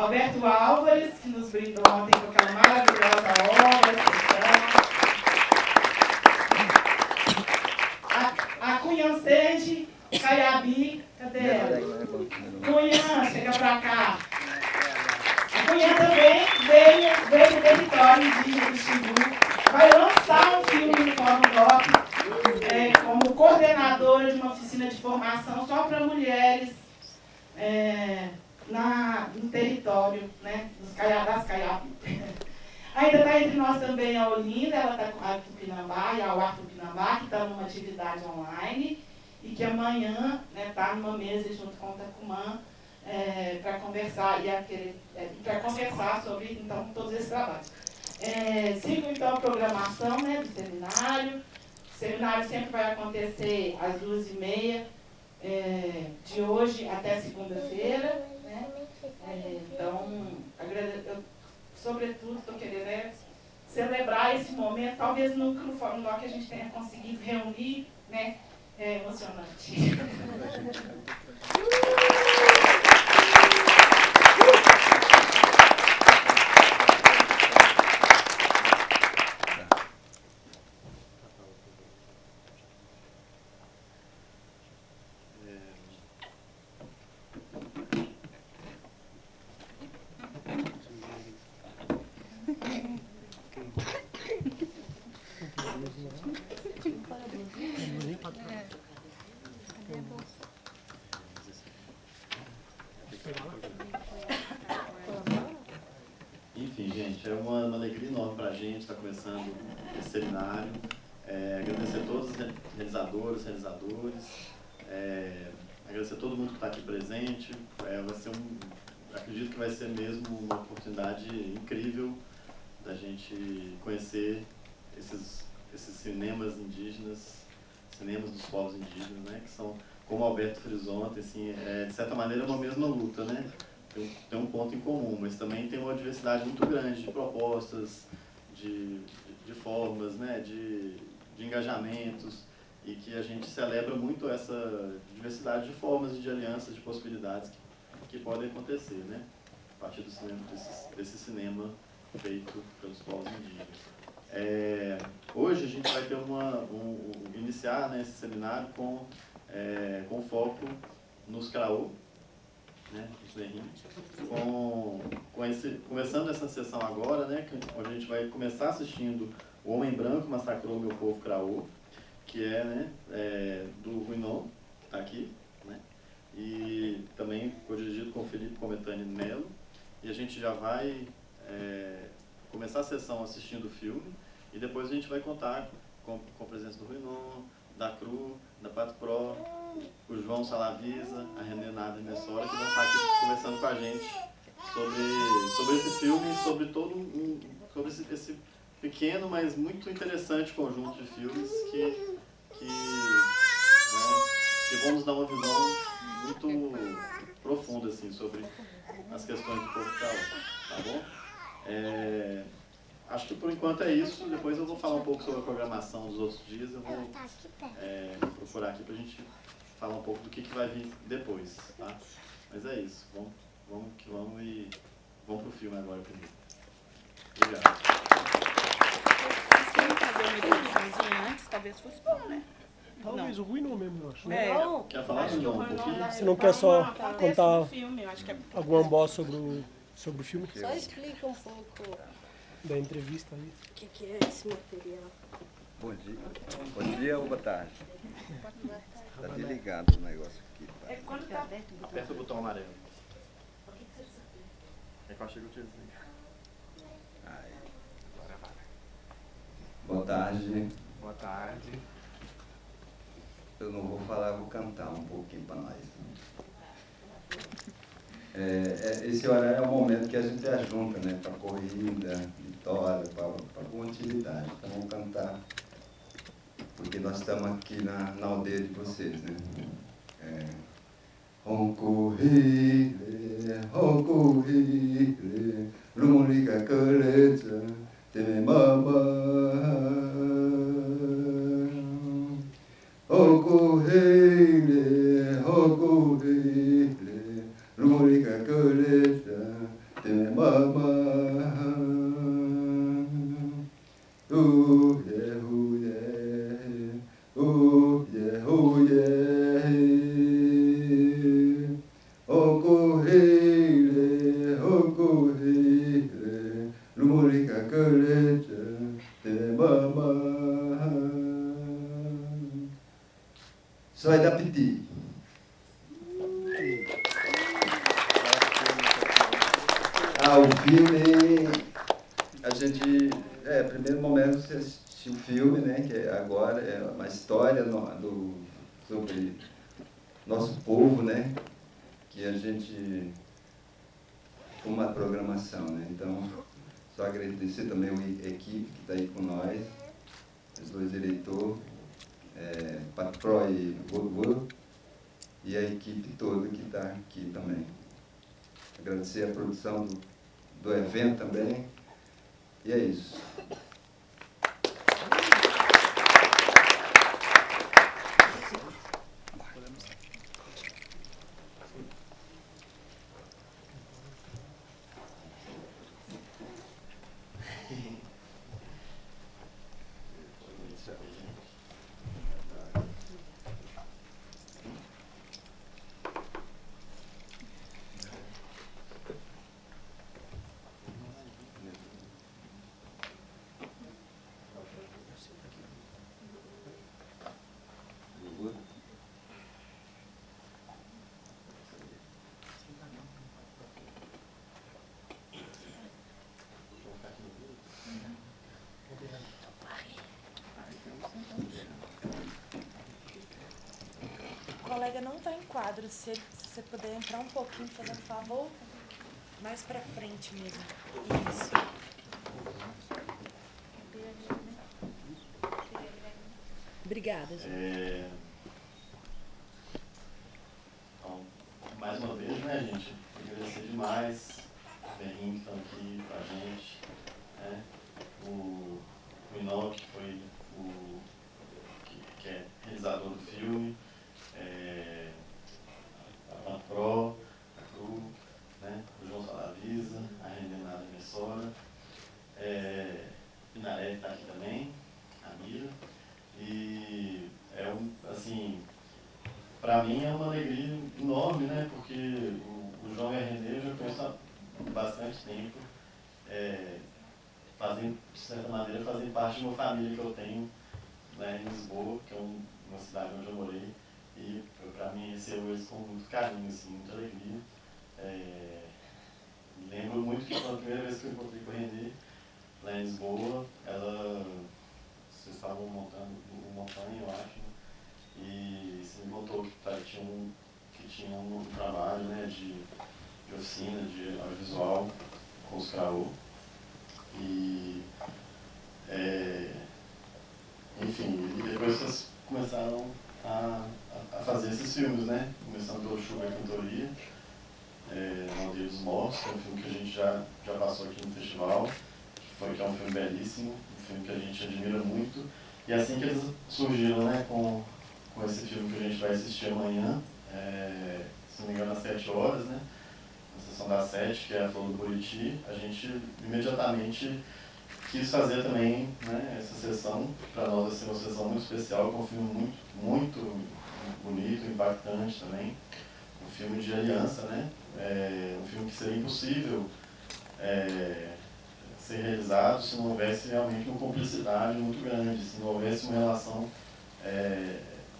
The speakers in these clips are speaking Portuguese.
Alberto Álvares, que nos brindou ontem com aquela maravilhosa obra. A Cunhã Sede, Caiabi, cadê ela? Cunhã, chega pra cá. A Cunhã também veio do território indígena do Xingu, vai lançar um filme no Fórum DOC, como coordenadora de uma oficina de formação só para mulheres no território, né, das Caiabi. Ainda está entre nós também a Olinda, ela está com a Tupinambá e a UAR Tupinambá, que está numa atividade online e que amanhã está numa mesa junto com o Tacumã para conversar conversar sobre então, todos esses trabalhos. Sigo então a programação do seminário. O seminário sempre vai acontecer às 2h30 de hoje até segunda-feira. Né? Então, eu, sobretudo, estou querendo celebrar esse momento. Talvez nunca no Fórum DOC a gente tenha conseguido reunir, né? É emocionante. Enfim, gente, é uma alegria enorme para a gente estar começando esse seminário. Agradecer a todos os realizadores, agradecer a todo mundo que está aqui presente. Acredito que vai ser mesmo uma oportunidade incrível da gente conhecer esses cinemas indígenas, cinemas dos povos indígenas, né, que são, como Alberto frisou ontem, assim, de certa maneira, uma mesma luta, né? Tem um ponto em comum, mas também tem uma diversidade muito grande de propostas, de formas, né, de engajamentos, e que a gente celebra muito essa diversidade de formas, de alianças, de possibilidades que podem acontecer, né, a partir do cinema, desse cinema feito pelos povos indígenas. Hoje a gente vai ter iniciar, né, esse seminário com foco nos Craô, né, começando essa sessão agora, né, onde a gente vai começar assistindo O Homem Branco Massacrou Meu Povo Craô, que do Ruinon, que está aqui, né, e também foi dirigido com o Felipe Cometani Melo, e a gente já vai começar a sessão assistindo o filme, e depois a gente vai contar com a presença do Ruinon, da CRU, da Pato Pro, o João Salavisa, a Renata Messora, que vão estar aqui conversando com a gente sobre esse filme e sobre sobre esse pequeno, mas muito interessante conjunto de filmes que vão nos dar uma visão muito profunda assim, sobre as questões do povo craô, tá bom? Acho que por enquanto é isso. Depois eu vou falar um pouco sobre a programação dos outros dias. Eu vou procurar aqui para a gente falar um pouco do que vai vir depois, tá? Mas é isso. Vamos que vamos e vamos pro filme agora primeiro. Obrigado. Vocês querem fazer uma introduçãozinha antes? Talvez fosse bom, né? Talvez o Ruinon mesmo, eu acho. Quer falar de novo um pouquinho? Você não quer só contar filme, eu acho que algum ambó sobre o filme? Só explica um pouco Da entrevista aí. o que é esse material. Bom dia ou boa tarde? Tá desligado o negócio aqui. Tá? Aperta o botão amarelo. É que eu achei que eu tinha desligado. Aí. Boa tarde. Boa tarde. Eu não vou falar, vou cantar um pouquinho para nós. Esse horário é o momento que a gente ajunta, né? Para corrida, vitória, para alguma atividade. Então vamos cantar, porque nós estamos aqui na aldeia de vocês, né? Honkuhile, lumulika kaleta, teme mama. Honkuhile, lumulika kaleta, Hokorele, hokorele, lumurika kolecha, te mama. Só da piti. O filme, a gente, primeiro momento você assistiu o filme, né, que agora é uma história sobre nosso povo, né, que a gente, uma programação, né, então, só agradecer também a equipe que está aí com nós, os dois diretores, Patro e Gogo, e a equipe toda que está aqui também. Agradecer a produção do evento também. E é isso. O colega não está em quadro. Se você puder entrar um pouquinho, fazendo favor, mais para frente mesmo. Isso. Obrigada, gente. Então, mais uma vez, né, gente? Agradecer demais o Berrim que estão aqui com a gente, né? O Inoc, que foi que é realizador do filme, a Patro, a Cru, né? O João Salavisa, a Renata Messora, Inaré está aqui também, a Mira. E assim, para mim é uma alegria enorme, né? Porque o João e a Renê eu já conheço há bastante tempo, de certa maneira, fazem parte de uma família que eu tenho, né, em Lisboa, que é uma cidade onde eu morei, e para mim recebo eles com muito carinho, assim, muita alegria. Lembro muito que foi a primeira vez que eu encontrei com a Renê lá em Lisboa, vocês estavam montando o Montanha, eu acho, né? E você me contou que tinha um trabalho, né, de oficina, de audiovisual com os Craô. E, enfim, e depois vocês começaram a fazer esses filmes, né? Começando pelo Chuva e Cantoria, Na Aldeia dos Mortos, que é um filme que a gente já passou aqui no festival, que é um filme belíssimo, um filme que a gente admira muito. E assim que eles surgiram, né, com esse filme que a gente vai assistir amanhã, se não me engano às 7 horas, né, na sessão das 7, que é a Flor do Buriti, a gente imediatamente quis fazer também, né, essa sessão. Para nós vai ser uma sessão muito especial, que é um filme muito, muito bonito, impactante também. Um filme de aliança, né, um filme que seria impossível ser realizado se não houvesse realmente uma cumplicidade muito grande, se não houvesse uma relação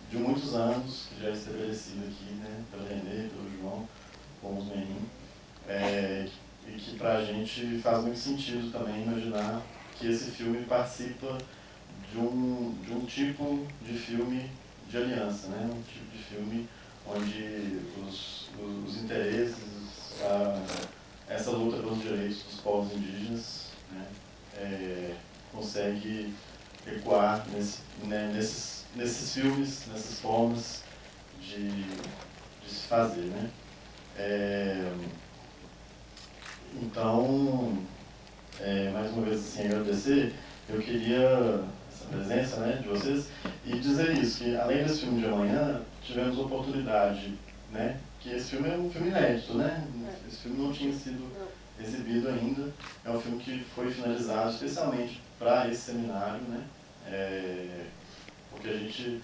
de muitos anos, que já é estabelecida aqui, né, pelo Renê, pelo João, com os Menin, e que para a gente faz muito sentido também imaginar que esse filme participa de um tipo de filme de aliança, né, um tipo de filme onde os interesses, essa luta pelos direitos dos povos indígenas, né, consegue ecoar nesses filmes, nessas formas de se fazer, né? Então, mais uma vez assim, agradecer. Eu queria essa presença, né, de vocês e dizer isso, que além desse filme de amanhã, tivemos a oportunidade, né, que esse filme é um filme inédito, né? Esse filme não tinha sido exibido ainda. É um filme que foi finalizado especialmente para esse seminário, né? Porque a gente,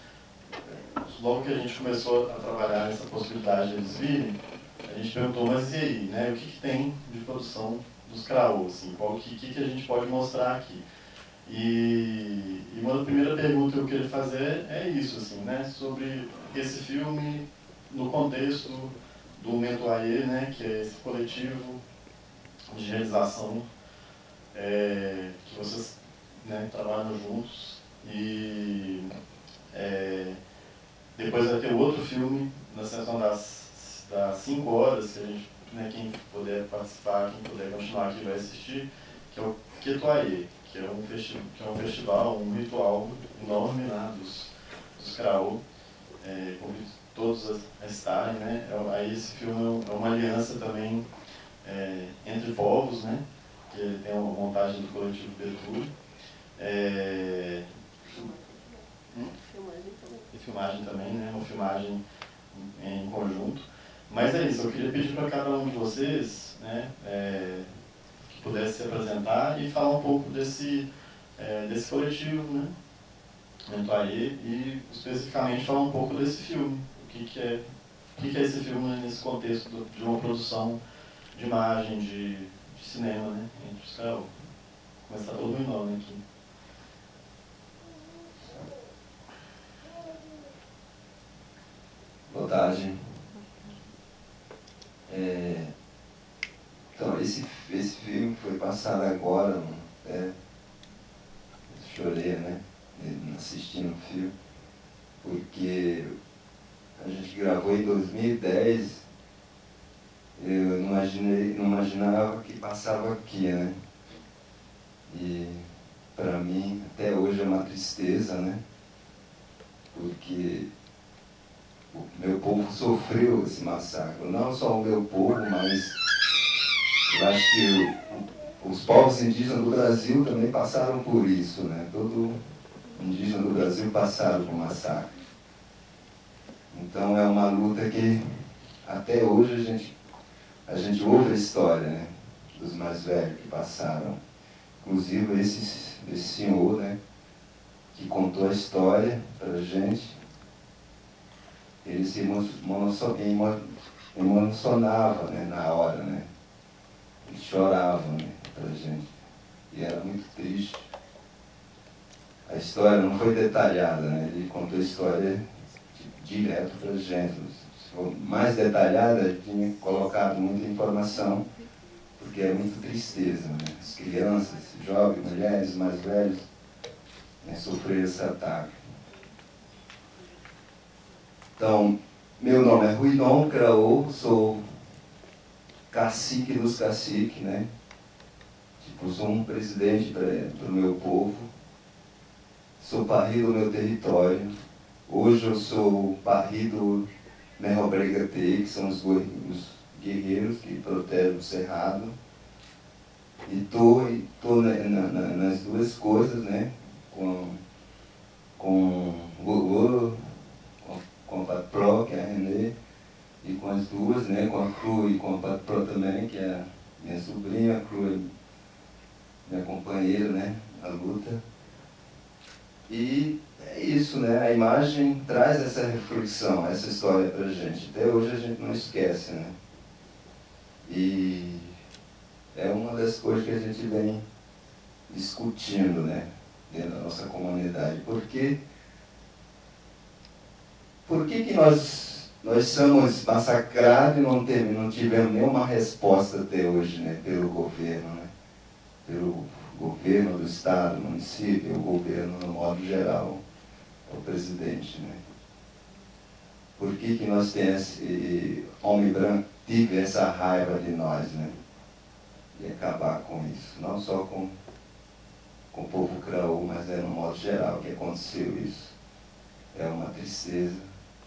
logo que a gente começou a trabalhar nessa possibilidade de eles virem, a gente perguntou, mas e aí, né? O que tem de produção dos CRAO, assim? O que a gente pode mostrar aqui? E uma primeira pergunta que eu queria fazer é isso, assim, né? Sobre esse filme no contexto do Mentoyer, né? Que é esse coletivo de realização que vocês, né, trabalham juntos. E depois vai ter outro filme na sessão das 5 horas, que a gente, né, quem puder participar, quem puder continuar aqui vai assistir, que é o Quetoyer, que é um festival, um ritual enorme, né, dos CRAO. Convido todos a estarem, né? Aí esse filme é uma aliança também entre povos, né? Que ele tem uma montagem do coletivo Betulio. E filmagem também, né? Uma filmagem em conjunto. Mas é isso, eu queria pedir para cada um de vocês, né, que pudesse se apresentar e falar um pouco desse coletivo, né? Mentoyer, e especificamente falar um pouco desse filme. O que é esse filme nesse contexto de uma produção de imagem, de cinema, né? Entre os CRAO. Começar todo o nome aqui. Boa tarde. Então, esse filme foi passado agora, chorei, né, assistindo o filme, porque a gente gravou em 2010, eu não imaginava que passava aqui, né, e para mim até hoje é uma tristeza, né, porque o meu povo sofreu esse massacre, não só o meu povo, mas eu acho que os povos indígenas do Brasil também passaram por isso, né? Todo indígena do Brasil passaram por massacre. Então é uma luta que até hoje a gente ouve a história, né? Dos mais velhos que passaram. Inclusive esse senhor, né? Que contou a história para a gente, ele se emocionava, né? Na hora, né? Ele chorava, né? Para a gente. E era muito triste. A história não foi detalhada, né? Ele contou a história direto para a gente. Se for mais detalhada, ele tinha colocado muita informação, porque é muita tristeza, né? As crianças, jovens, mulheres, mais velhos, né, sofreram esse ataque. Então, meu nome é Ruinon Craô, sou cacique dos caciques, né? Tipo, sou um presidente para o meu povo, sou parri do meu território. Hoje eu sou parri do Merrobregatei, que são os guerreiros que protegem o cerrado. E tô nas duas coisas, né? Com o Gogô, com a Patro, que é a Renê, e com as duas, né? Com a Cru e com a Patro também, que é a minha sobrinha, a Cru é minha companheira, né? Na luta. E é isso, né? A imagem traz essa reflexão, essa história pra gente. Até hoje a gente não esquece, né? E é uma das coisas que a gente vem discutindo, né? Dentro da nossa comunidade. Por que nós somos massacrados e não tivemos nenhuma resposta até hoje, né? Pelo governo, né? Pelo governo do Estado, município, o governo no modo geral, o presidente, né? Por que nós temos esse homem branco tive essa raiva de nós, né? E acabar com isso, não só com o povo Craô, mas no modo geral que aconteceu isso. É uma tristeza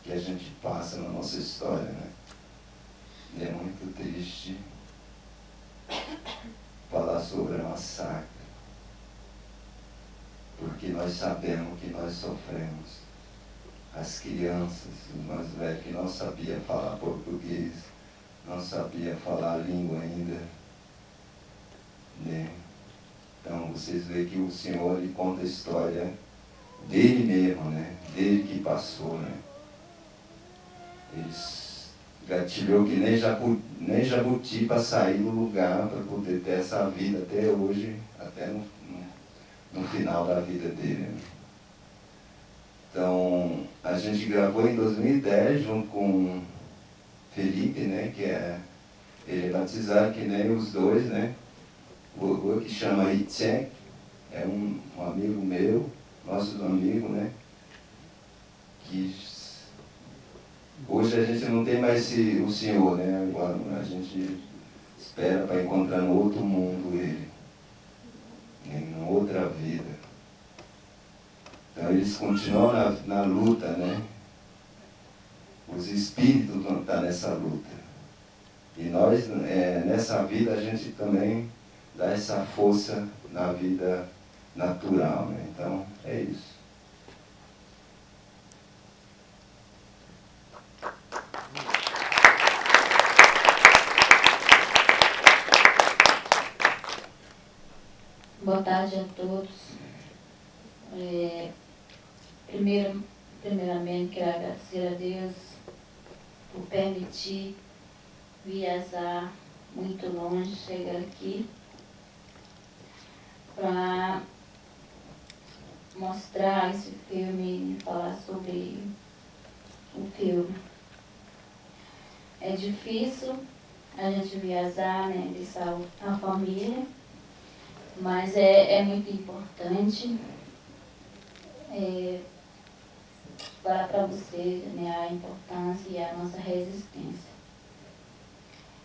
que a gente passa na nossa história, né? E é muito triste falar sobre o massacre, porque nós sabemos que nós sofremos. As crianças, os mais velhos que não sabiam falar português, não sabiam falar a língua ainda, né? Então vocês veem que o Senhor ele conta a história dele mesmo, né? Dele que passou, né? gatilhou que nem jabuti para sair do lugar, para poder ter essa vida até hoje, até no final da vida dele. Então, a gente gravou em 2010 junto com Felipe, né, ele é batizado que nem os dois, né? O que chama Itzek, é um amigo meu, nosso amigo, né? Que hoje a gente não tem mais o Senhor, né? Agora a gente espera para encontrar no outro mundo ele, em outra vida. Então eles continuam na luta, né? Os espíritos estão nessa luta. E nós, nessa vida, a gente também dá essa força na vida natural, né? Então, é isso. Boa tarde a todos. Primeiramente, quero agradecer a Deus por permitir viajar muito longe, chegar aqui para mostrar esse filme e falar sobre o filme. É difícil a gente viajar, né, deixar a família, mas é muito importante falar para vocês, né, a importância e a nossa resistência.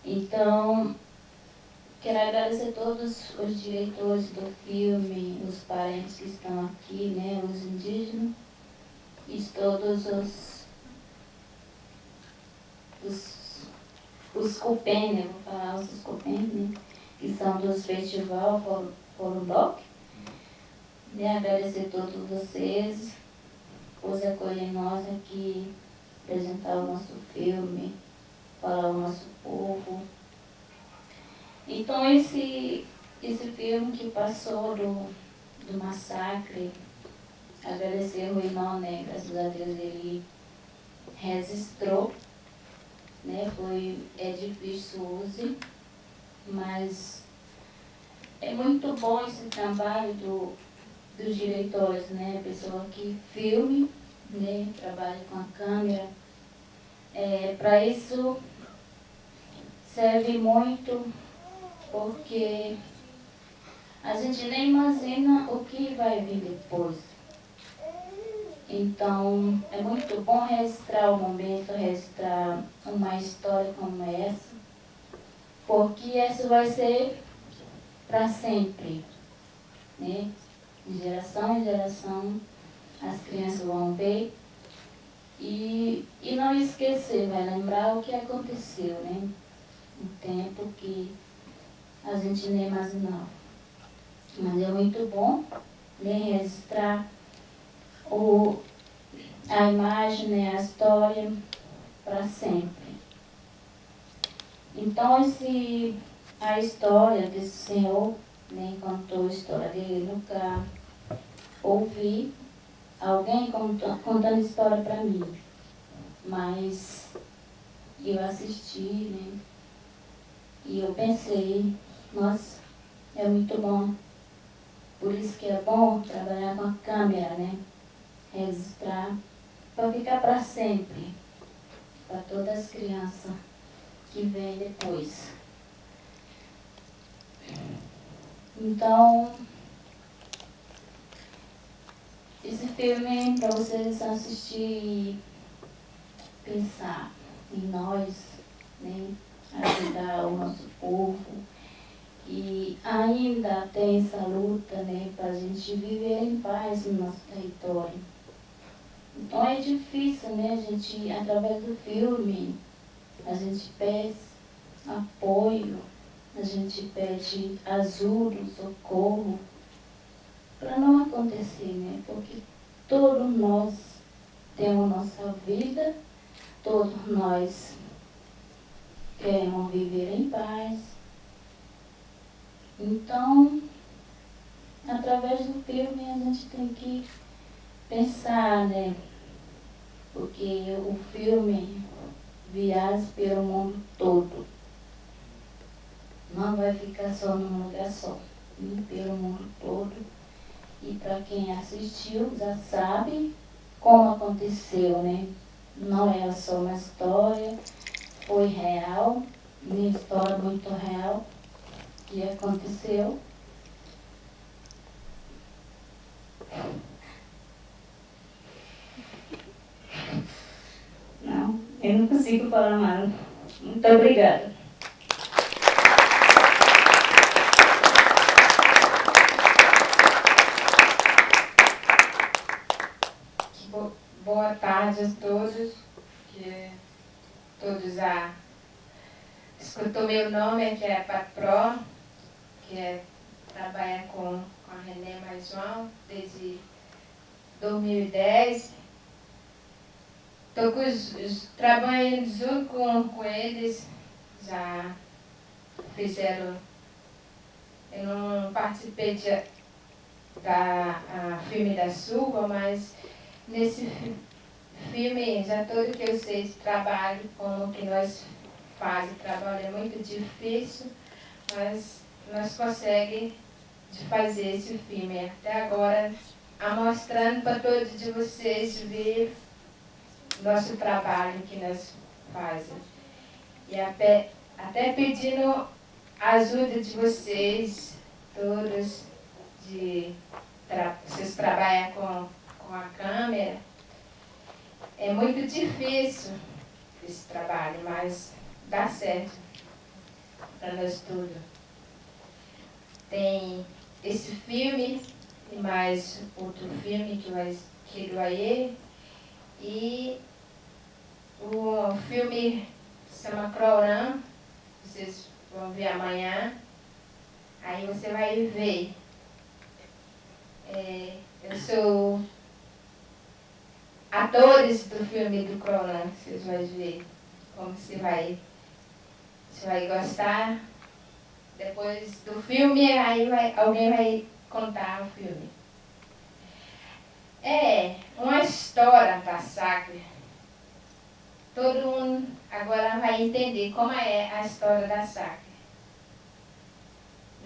Então, quero agradecer a todos os diretores do filme, os parentes que estão aqui, né, os indígenas, e todos os cupens, né, vou falar os cupens, né, que são dos festivais Forum Block. Agradecer a todos vocês por acolher nós aqui, apresentar o nosso filme, falar o nosso povo. Então esse filme que passou do massacre, agradecer o irmão, né, graças a Deus ele registrou, né, é difícil use, mas é muito bom esse trabalho dos diretores, né, pessoa que filme, né, trabalha com a câmera. Para isso serve muito, porque a gente nem imagina o que vai vir depois. Então é muito bom registrar o momento, registrar uma história como essa, porque essa vai ser para sempre, né? De geração em geração, as crianças vão ver e não esquecer, vai lembrar o que aconteceu, né? Um tempo que a gente nem imaginava. Mas é muito bom, né, registrar a imagem, né, a história para sempre. Então a história desse senhor, né, contou a história dele, nunca ouvi alguém contando história para mim, mas eu assisti, né, e eu pensei, nossa, é muito bom. Por isso que é bom trabalhar com a câmera, né, registrar, para ficar para sempre, para todas as crianças que vêm depois. Então, esse filme para vocês assistir e pensar em nós, né, ajudar o nosso povo, que ainda tem essa luta, né, para a gente viver em paz no nosso território. Então é difícil, né, a gente, através do filme, a gente pede apoio, a gente pede ajuda, socorro, para não acontecer, né? Porque todos nós temos nossa vida, todos nós queremos viver em paz. Então, através do filme a gente tem que pensar, né? Porque o filme viaje pelo mundo todo. Não vai ficar só num lugar só, ir pelo mundo todo. E para quem assistiu já sabe como aconteceu, né? Não é só uma história, foi real, uma história muito real que aconteceu. Não, eu não consigo falar nada. Muito obrigada. Boa tarde a todos, que todos já escutou meu nome, que é Patró, que trabalha com a René mais João desde 2010. Estou trabalhando junto com eles, já fizeram. Eu não participei da filme da Suva, mas nesse filme, já todo que eu sei de trabalho, como que nós fazemos, trabalho é muito difícil, mas nós conseguimos de fazer esse filme. Até agora, mostrando para todos de vocês ver nosso trabalho que nós fazemos. E até pedindo a ajuda de vocês, todos, vocês trabalham com a câmera. É muito difícil esse trabalho, mas dá certo para nós tudo. Tem esse filme e mais outro filme que vai aí. E o filme se chama Croran, vocês vão ver amanhã. Aí você vai ver. Eu sou atores do filme do Cronan, vocês vão ver como você vai gostar. Depois do filme, alguém vai contar o filme. É uma história da Sacre. Todo mundo agora vai entender como é a história da Sacre.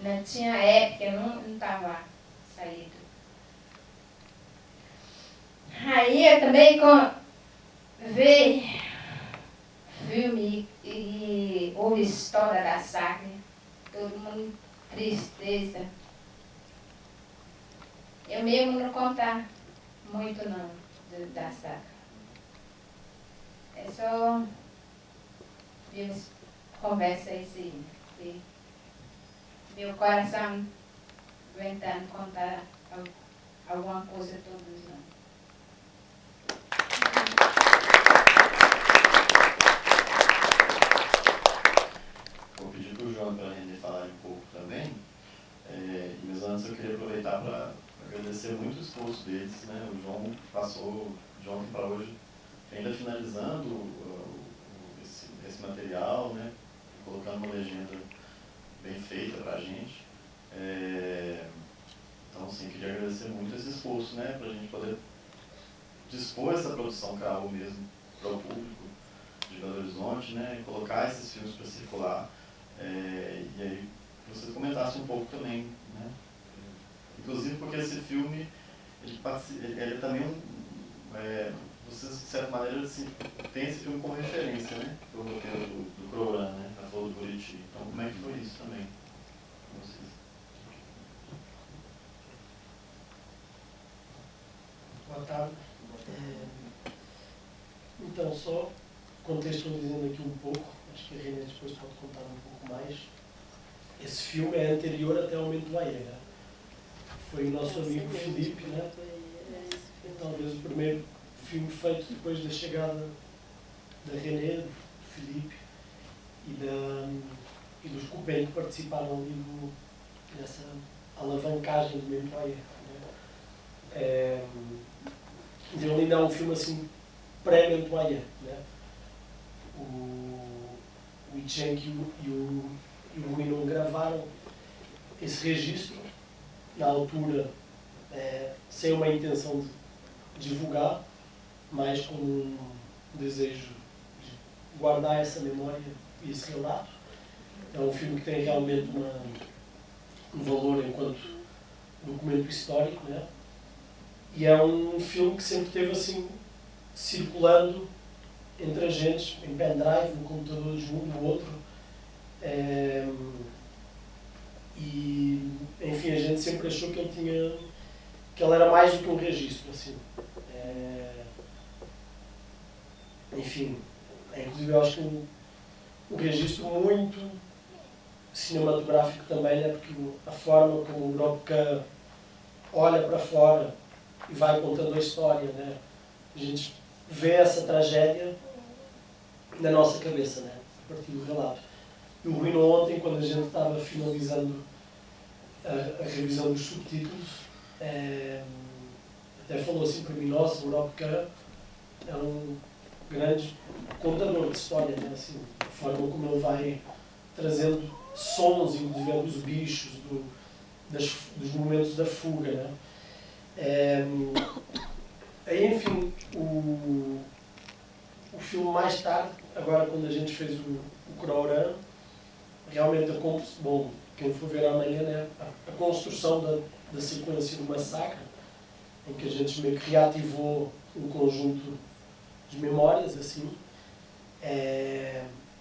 Não tinha época, não estava saído. Aí eu também ver filme e ouve história da Sacre, todo mundo tristeza. Eu mesmo não contar muito não da Sacre. É só conversa assim. Meu coração tentando contar alguma coisa todos não. Vou pedir para o João e para a René falarem um pouco também. Mas antes eu queria aproveitar para agradecer muito o esforço deles, né? O João passou de ontem para hoje ainda finalizando esse material, né? Colocando uma legenda bem feita para a gente. Então, sim, queria agradecer muito esse esforço, né? Para a gente poder dispor essa produção CAU mesmo para o público de Belo Horizonte, né? E colocar esses filmes para circular. E aí, você comentasse um pouco também, né? Inclusive porque esse filme, ele também vocês, de certa maneira, assim, tem esse filme como referência, né? O roteiro do Croran, né? A Flor do Buriti. Então, como é que foi isso também? Vocês? Boa tarde. Então, só contextualizando aqui um pouco, acho que a René depois pode contar um pouco mais. Esse filme é anterior até ao Aumento do Aie, né? Foi o nosso amigo Filipe, né? Talvez o primeiro filme feito depois da chegada da René, do Filipe e dos Coupé que participaram ali nessa alavancagem do Aumento do Aie. Né? Então ainda é um filme assim pré-Aumento do Aie, né? O Ichenk e o Rui não gravaram esse registro na altura sem uma intenção de divulgar, mas com um desejo guardar essa memória e esse relato. É um filme que tem realmente um valor enquanto documento histórico, né? E é um filme que sempre teve assim, circulando entre agentes, em pendrive, no computador de um do outro. E, enfim, a gente sempre achou que ele era mais do que um registro, assim. Enfim, inclusive eu acho que um registro muito cinematográfico também, né? Porque a forma como o Europka olha para fora e vai contando a história, né? A gente vê essa tragédia na nossa cabeça, né? A partir do relato. E o Rui ontem, quando a gente estava finalizando a revisão dos subtítulos, até falou assim para mim: nossa, o Europka é um grande contador de história, né? Assim, a forma como ele vai trazendo sons, inclusive dos bichos, dos momentos da fuga, né? Aí, enfim, o filme mais tarde, agora quando a gente fez o Crourã, realmente bom, quem for ver amanhã, né, a construção da sequência do massacre, em que a gente meio que reativou um conjunto de memórias, assim.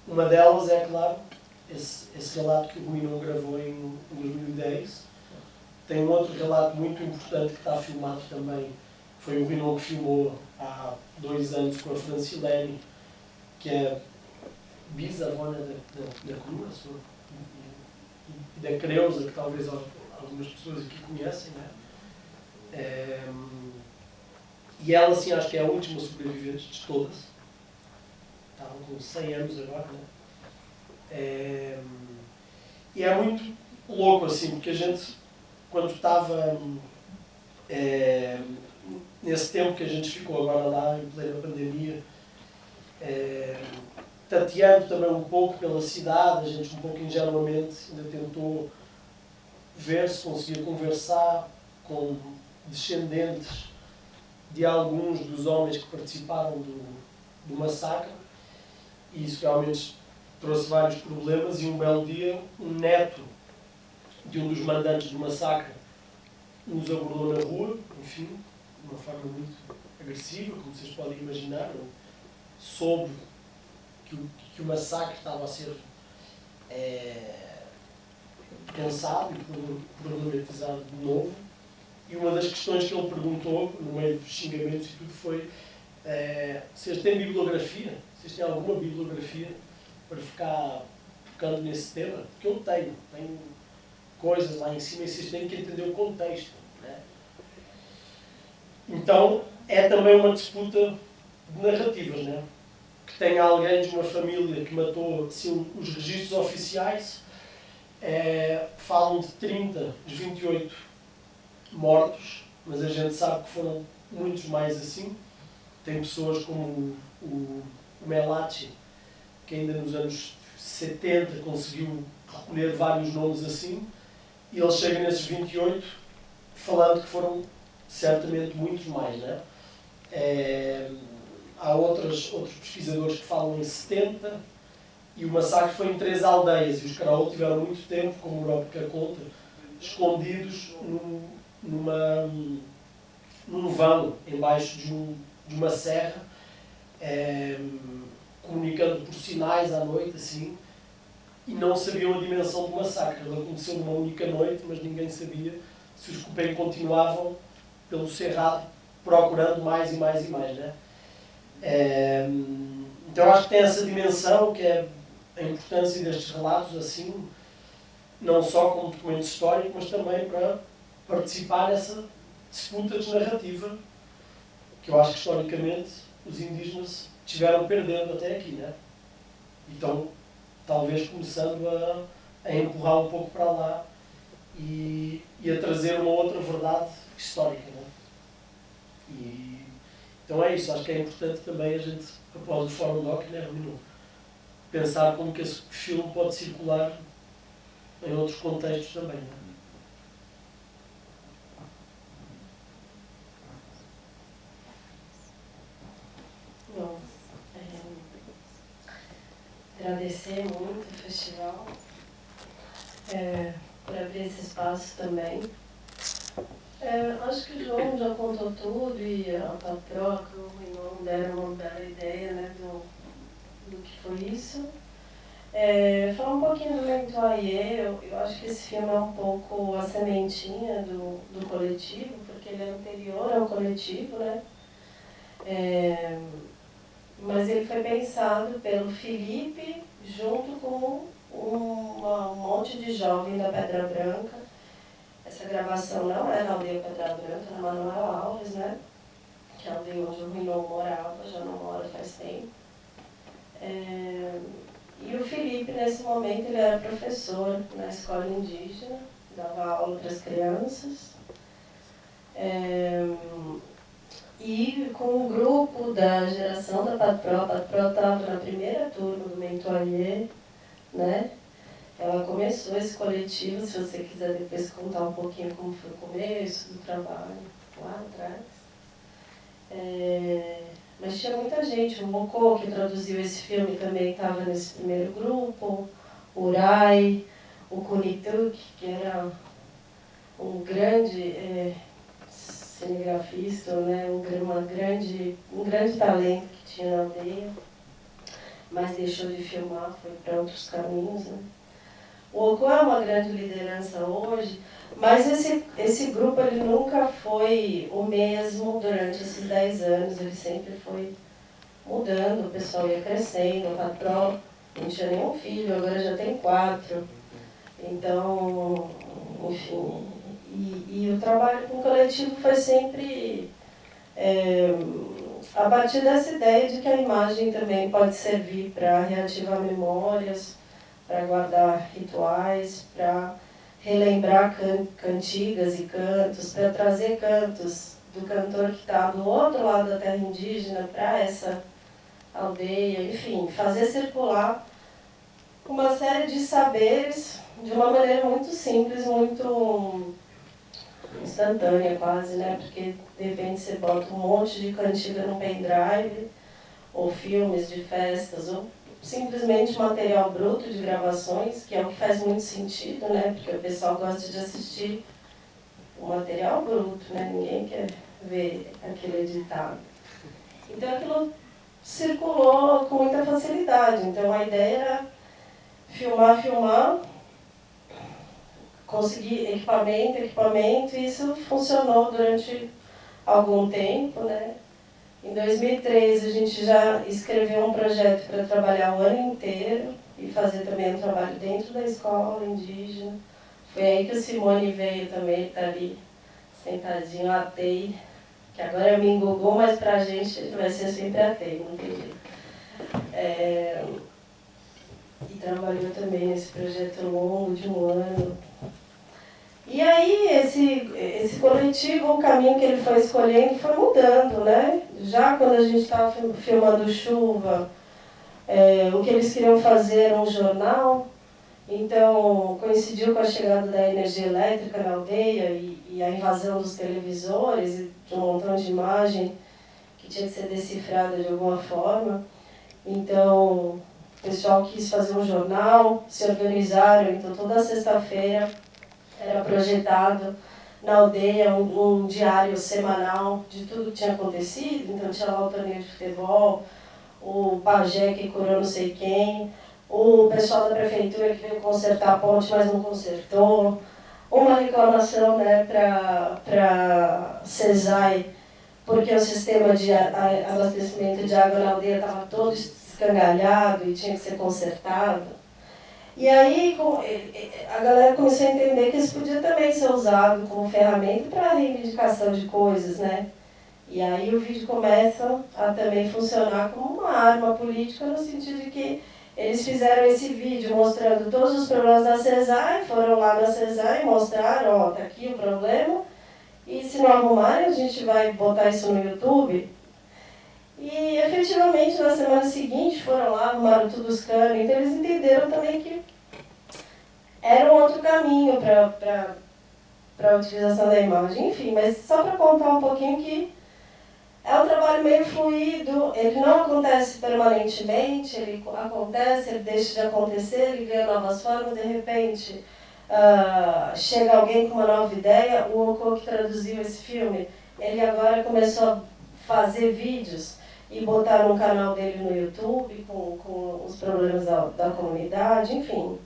Uma delas é, claro, esse relato que o Rui não gravou em 2010. Tem um outro relato muito importante que está filmado também. Foi o Rui que filmou há 2 anos com a Francilene, que é bisavó da Cruz e da Creusa, que talvez algumas pessoas aqui conhecem, né? E ela, assim, acho que é a última sobrevivente de todas. Estavam com 100 anos agora, né? E é muito louco, assim, porque a gente, quando estava nesse tempo que a gente ficou agora lá, em plena pandemia, tateando também um pouco pela cidade, a gente um pouco ingenuamente ainda tentou ver se conseguia conversar com descendentes de alguns dos homens que participaram do massacre, e isso realmente trouxe vários problemas. E um belo dia, um neto de um dos mandantes do massacre nos abordou na rua, enfim, de uma forma muito agressiva, como vocês podem imaginar. Soube que o massacre estava a ser pensado e problematizado de novo. E uma das questões que ele perguntou, no meio dos xingamentos e tudo, foi: vocês têm bibliografia? Vocês têm alguma bibliografia para ficar tocando nesse tema? Porque eu tenho coisas lá em cima e vocês têm que entender o contexto, né? Então, é também uma disputa de narrativas, né? Que tem alguém de uma família que matou, assim, os registros oficiais falam de 30, de 28 mortos, mas a gente sabe que foram muitos mais assim. Tem pessoas como o Melati, que ainda nos anos 70 conseguiu recolher vários nomes assim, e ele chega nesses 28 falando que foram certamente muitos mais, né? Há outros pesquisadores que falam em 70, e o massacre foi em 3 aldeias, e os Karaol tiveram muito tempo, como o Europka conta, escondidos num vão, embaixo de uma serra, comunicando por sinais à noite, assim, e não sabiam a dimensão do massacre. Ele aconteceu numa única noite, mas ninguém sabia se os Cupém continuavam pelo cerrado procurando mais e mais e mais, né? Então acho que tem essa dimensão, que é a importância destes relatos, assim, não só como documento histórico, mas também para participar nessa disputa de narrativa que eu acho que historicamente os indígenas tiveram perdendo até aqui, né? Então, talvez começando a empurrar um pouco para lá e a trazer uma outra verdade histórica, né? Então é isso, acho que é importante também a gente, após o Fórum Doc, né, pensar como que esse filme pode circular em outros contextos também, né? agradecer muito o festival por abrir esse espaço também. Acho que o João já contou tudo e a Patroca, o irmão deram uma bela ideia, né, do que foi isso. Falar um pouquinho do Mentoyer, eu acho que esse filme é um pouco a sementinha do coletivo, porque ele é anterior ao coletivo, né? Mas ele foi pensado pelo Felipe junto com um monte de jovem da Pedra Branca. Essa gravação não é na aldeia Pedra Branca, é na Manuel Alves, né? Que é a aldeia onde o Ruinão morava, já não mora faz tempo. E o Felipe, nesse momento, ele era professor na escola indígena, dava aula para as crianças. E com o grupo da geração da Patro, a Patro estava na primeira turma do Mentoyer, né? Ela começou esse coletivo, se você quiser depois contar um pouquinho como foi o começo do trabalho, lá atrás. Mas tinha muita gente, o Mocô, que traduziu esse filme, também estava nesse primeiro grupo, o Urai, o Kunituk, que era um grande cinegrafista, né, um grande talento que tinha na aldeia, mas deixou de filmar, foi para outros caminhos, né. O Ocô é uma grande liderança hoje, mas esse grupo ele nunca foi o mesmo durante esses 10 anos, ele sempre foi mudando, o pessoal ia crescendo, o Patró não tinha nenhum filho, agora já tem 4. Então, enfim, e o trabalho com o coletivo foi sempre a partir dessa ideia de que a imagem também pode servir para reativar memórias, para guardar rituais, para relembrar cantigas e cantos, para trazer cantos do cantor que está do outro lado da terra indígena para essa aldeia, enfim, fazer circular uma série de saberes de uma maneira muito simples, muito instantânea quase, né? Porque de repente você bota um monte de cantiga no pendrive, ou filmes de festas, ou simplesmente material bruto de gravações, que é o que faz muito sentido, né? Porque o pessoal gosta de assistir o material bruto, né? Ninguém quer ver aquilo editado. Então aquilo circulou com muita facilidade. Então a ideia era filmar, conseguir equipamento, e isso funcionou durante algum tempo, né? Em 2013 a gente já escreveu um projeto para trabalhar o ano inteiro e fazer também um trabalho dentro da escola indígena. Foi aí que o Simone veio também, está ali sentadinho, atei, que agora é Mingugu, mas para a gente vai ser sempre atei, não tem jeito. E trabalhou também nesse projeto longo de um ano. E aí esse coletivo, o caminho que ele foi escolhendo foi mudando, né? Já quando a gente estava filmando Chuva, o que eles queriam fazer era um jornal, então coincidiu com a chegada da energia elétrica na aldeia e a invasão dos televisores e de um montão de imagem que tinha que ser decifrada de alguma forma. Então o pessoal quis fazer um jornal, se organizaram, então toda sexta-feira era projetado na aldeia um diário semanal de tudo que tinha acontecido. Então tinha lá o torneio de futebol, o pajé que curou não sei quem, o pessoal da prefeitura que veio consertar a ponte, mas não consertou, uma reclamação, né, para CESAI, porque o sistema de abastecimento de água na aldeia estava todo escangalhado e tinha que ser consertado. E aí a galera começou a entender que isso podia também ser usado como ferramenta para a reivindicação de coisas, né? E aí o vídeo começa a também funcionar como uma arma política, no sentido de que eles fizeram esse vídeo mostrando todos os problemas da CESAI, foram lá na CESAI e mostraram, ó, tá aqui o problema, e se não arrumarem a gente vai botar isso no YouTube. E efetivamente na semana seguinte foram lá, arrumaram tudo os canos, então eles entenderam também que era um outro caminho para a utilização da imagem. Enfim, mas só para contar um pouquinho que É um trabalho meio fluido, ele não acontece permanentemente, ele acontece, ele deixa de acontecer, ele ganha novas formas, de repente chega alguém com uma nova ideia. O Oko, que traduziu esse filme, ele agora começou a fazer vídeos e botar no canal dele no YouTube com os problemas da comunidade, enfim.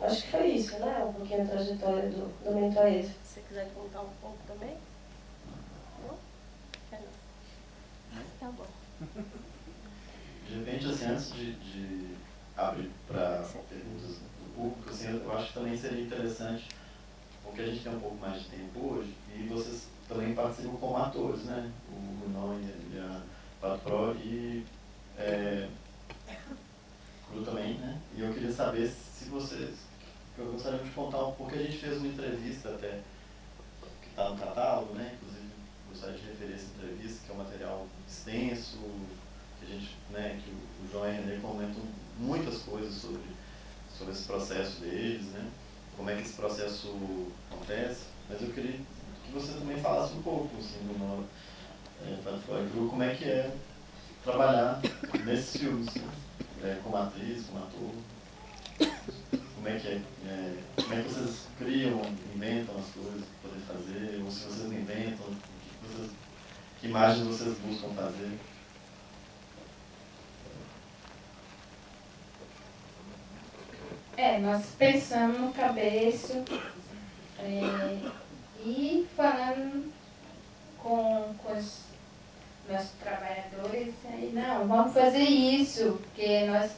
Acho que foi isso, né? Um pouquinho a trajetória do Mentoria. Se você quiser contar um pouco também? Não? Quer não? Tá bom. De repente, assim, antes de abrir para perguntas do público, assim, eu acho que também seria interessante, porque a gente tem um pouco mais de tempo hoje, e vocês também participam como atores, né? O Não e a Patro e Cru também, né? E eu queria saber se vocês, eu gostaria de contar um pouco, a gente fez uma entrevista até, que está no catálogo, né? Inclusive, gostaria de referir essa entrevista, que é um material extenso, que a gente, né, que o João e a Renê comentam muitas coisas sobre esse processo deles, né? Como é que esse processo acontece. Mas eu queria que você também falasse um pouco, assim, como é que é trabalhar nesses filmes, né? Como atriz, como ator. Como é que como é que vocês criam, inventam as coisas para poder fazer, ou se vocês não inventam, que imagens vocês buscam fazer? Nós pensamos no cabeça e falando com os nossos trabalhadores, aí, não, vamos fazer isso, porque nós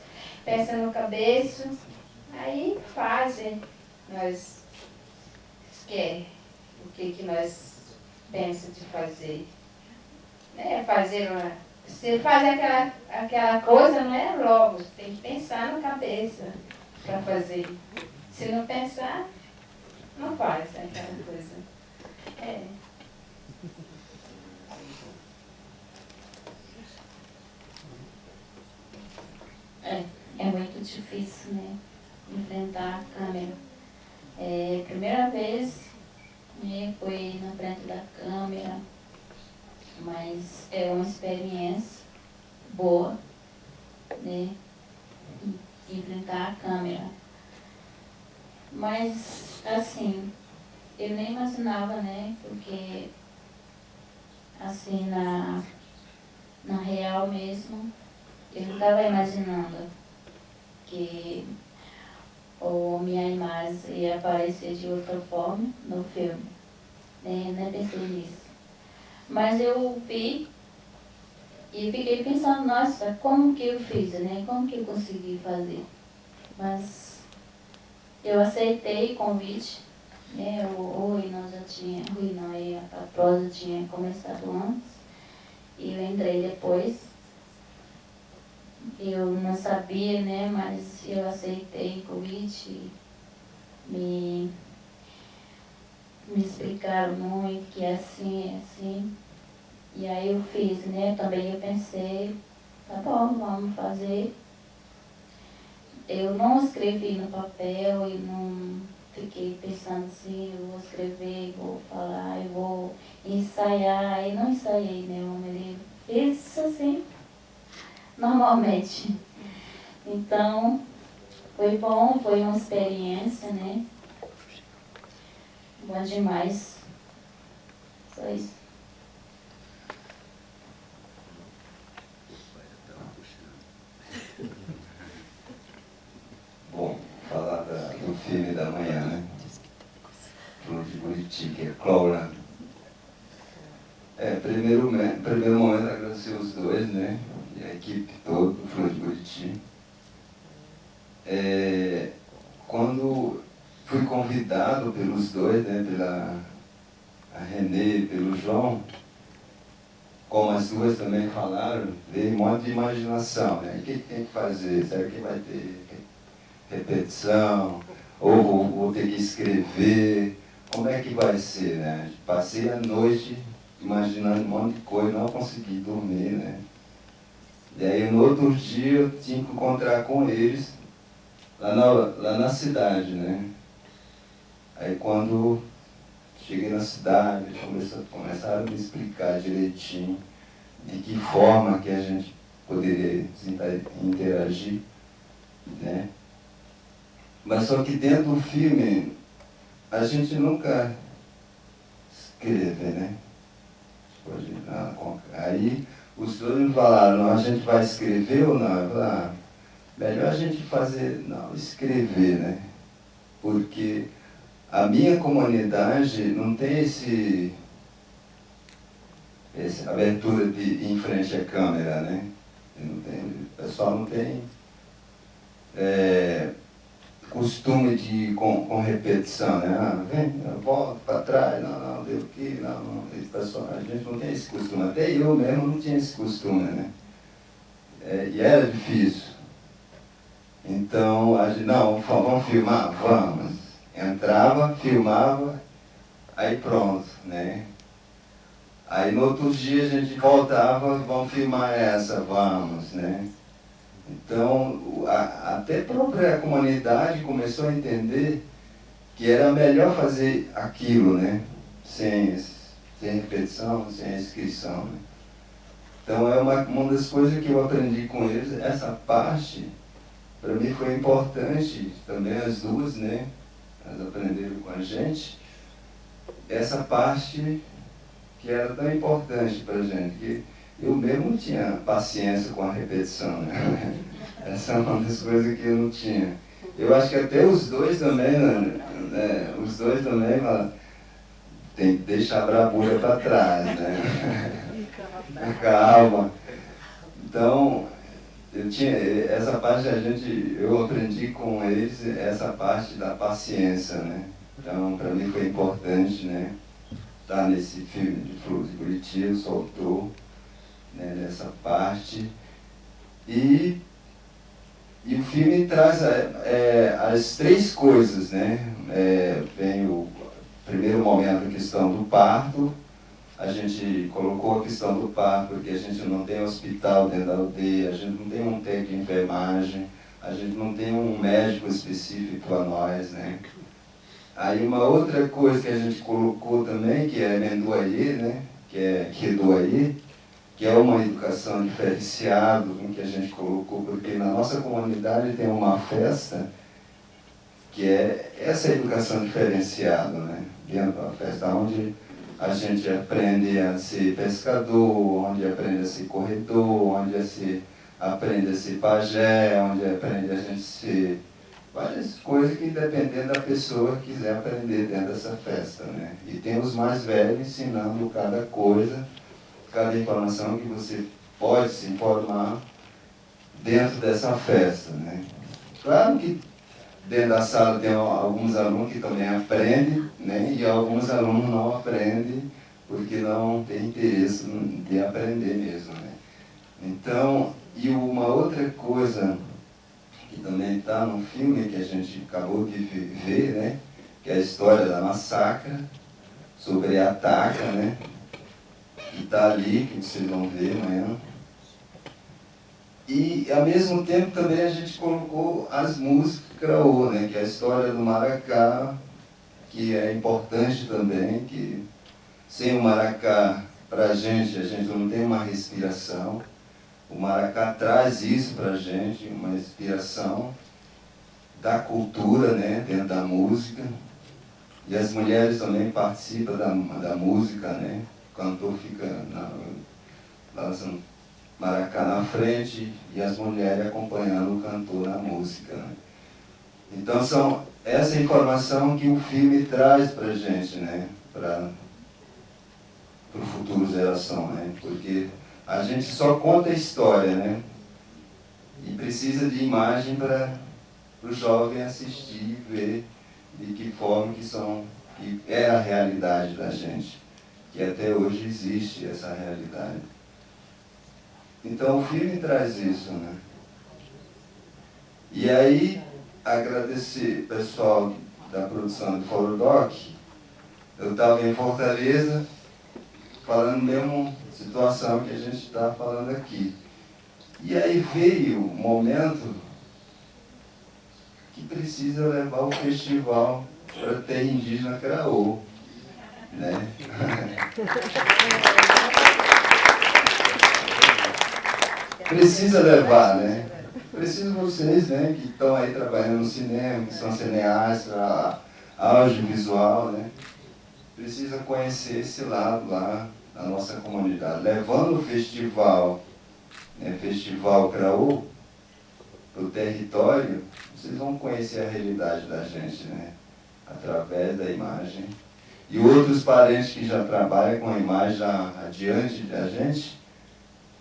pensamos no cabeça, aí fazem, nós querem o que nós pensamos de fazer. Você faz aquela coisa, não é logo, você tem que pensar na cabeça para fazer. Se não pensar, não faz aquela coisa. É muito difícil, né? Enfrentar a câmera. Primeira vez, né, foi na frente da câmera, mas é uma experiência boa, né? Enfrentar a câmera. Mas, assim, eu nem imaginava, né? Porque, assim, na real mesmo, eu não estava imaginando que minha imagem ia aparecer de outra forma no filme. Nem pensei nisso. Mas eu vi e fiquei pensando, nossa, como que eu fiz, né? Como que eu consegui fazer? Mas eu aceitei o convite, né? O Rui e a prosa tinha começado antes, e eu entrei depois. Eu não sabia, né? Mas eu aceitei o convite, me explicaram muito que é assim. E aí eu fiz, né? Também eu pensei, tá bom, vamos fazer. Eu não escrevi no papel e não fiquei pensando assim, eu vou escrever, vou falar, eu vou ensaiar. E não ensaiei, né? Eu fiz assim, normalmente. Então, foi bom, foi uma experiência, né? Bom demais. Só isso. Bom, falar do filme da manhã, né? Flor de Buriti, que é Clowland. Primeiro momento, agradecer os dois, né? E a equipe toda do Flor de Buriti. Quando fui convidado pelos dois, né? Pela a Renê e pelo João, como as duas também falaram, veio um monte de imaginação, né? O que tem que fazer? Será que vai ter repetição? Ou vou ter que escrever? Como é que vai ser, né? Passei a noite imaginando um monte de coisa, não consegui dormir, né? E aí no outro dia eu tinha que encontrar com eles lá na cidade, né? Aí quando cheguei na cidade, começaram a me explicar direitinho de que forma que a gente poderia interagir, né? Mas só que dentro do filme, a gente nunca escreve, né? Aí os dois me falaram, não, a gente vai escrever ou não? Eu falei, melhor a gente fazer, não, escrever, né? Porque a minha comunidade não tem essa abertura de ir em frente à câmera, né? O pessoal não tem costume de ir com repetição, né? Vem, volta para trás, não, deu aqui, não. Esse pessoal, a gente não tem esse costume. Até eu mesmo não tinha esse costume, né? E era difícil. Então, a gente, não, vamos filmar? Vamos. Entrava, filmava, aí pronto, né? Aí no outro dia a gente voltava, vamos filmar essa, vamos, né? Então, até a própria comunidade começou a entender que era melhor fazer aquilo, né? Sem repetição, sem inscrição, né? Então, é uma das coisas que eu aprendi com eles, essa parte, para mim foi importante, também as duas, né? Elas aprenderam com a gente, essa parte que era tão importante para a gente, que eu mesmo não tinha paciência com a repetição, né? Essa é uma das coisas que eu não tinha. Eu acho que até os dois também, né? Os dois também tem que deixar a bravura para trás, né? Calma. Então, eu tinha essa parte, eu aprendi com eles essa parte da paciência, né? Então, para mim foi importante, né? Estar nesse filme de Flores de Buriti, soltou, né, nessa parte. E o filme traz as três coisas, né? Vem o primeiro momento, a questão do parto. A gente colocou a questão do parto porque a gente não tem hospital dentro da aldeia, a gente não tem um técnico de enfermagem, a gente não tem um médico específico para nós, né? Aí uma outra coisa que a gente colocou também, que é Mendoaí, né? Que é Doaí, que é uma educação diferenciada, que a gente colocou, porque na nossa comunidade tem uma festa que é essa educação diferenciada, né? Dentro da festa, onde a gente aprende a ser pescador, onde aprende a ser corredor, onde aprende a ser pajé, onde aprende a gente ser várias coisas que, dependendo da pessoa, quiser aprender dentro dessa festa, né? E tem os mais velhos ensinando cada coisa, cada informação que você pode se informar dentro dessa festa, né? Claro que dentro da sala tem alguns alunos que também aprendem, né? E alguns alunos não aprendem porque não têm interesse de aprender mesmo, né? Então, e uma outra coisa que também está no filme que a gente acabou de ver, né? Que é a história da massacre, sobre a Ataca, né? Que está ali, que vocês vão ver amanhã. E, ao mesmo tempo, também a gente colocou as músicas Craô, né? Que é a história do maracá, que é importante também, que sem o maracá, para a gente não tem uma respiração. O maracá traz isso para a gente, uma inspiração da cultura, né? Dentro da música. E as mulheres também participam da música, né? O cantor fica lançando maracá na frente e as mulheres acompanhando o cantor na música, né? Então são essa informação que o filme traz para a gente, né? Para o futuro geração, né? Porque a gente só conta a história, né? E precisa de imagem para o jovem assistir e ver de que forma que é a realidade da gente, que até hoje existe essa realidade. Então o filme traz isso, né? E aí, agradecer o pessoal da produção do Foro Doc. Eu estava em Fortaleza, falando mesmo situação que a gente está falando aqui. E aí veio o momento que precisa levar o festival para a terra indígena Craô. né? Precisa levar, né? Preciso vocês, né, que estão aí trabalhando no cinema, que são cineastas, audiovisual, né? Precisa conhecer esse lado lá da nossa comunidade. Levando o festival, né, Festival Craú, para o território, vocês vão conhecer a realidade da gente, né? Através da imagem. E outros parentes que já trabalham com a imagem já adiante da gente,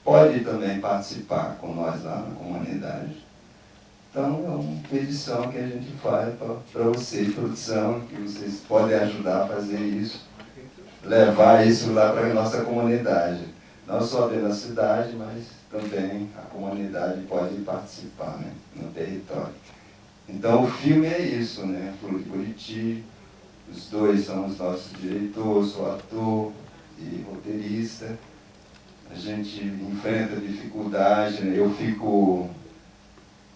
pode também participar com nós lá na comunidade. Então, é uma petição que a gente faz para vocês, produção, que vocês podem ajudar a fazer isso, levar isso lá para a nossa comunidade. Não só dentro da cidade, mas também a comunidade pode participar, né, no território. Então, o filme é isso, né? Flor de Buriti, os dois são os nossos diretores, sou ator e roteirista. A gente enfrenta dificuldade, né? Eu fico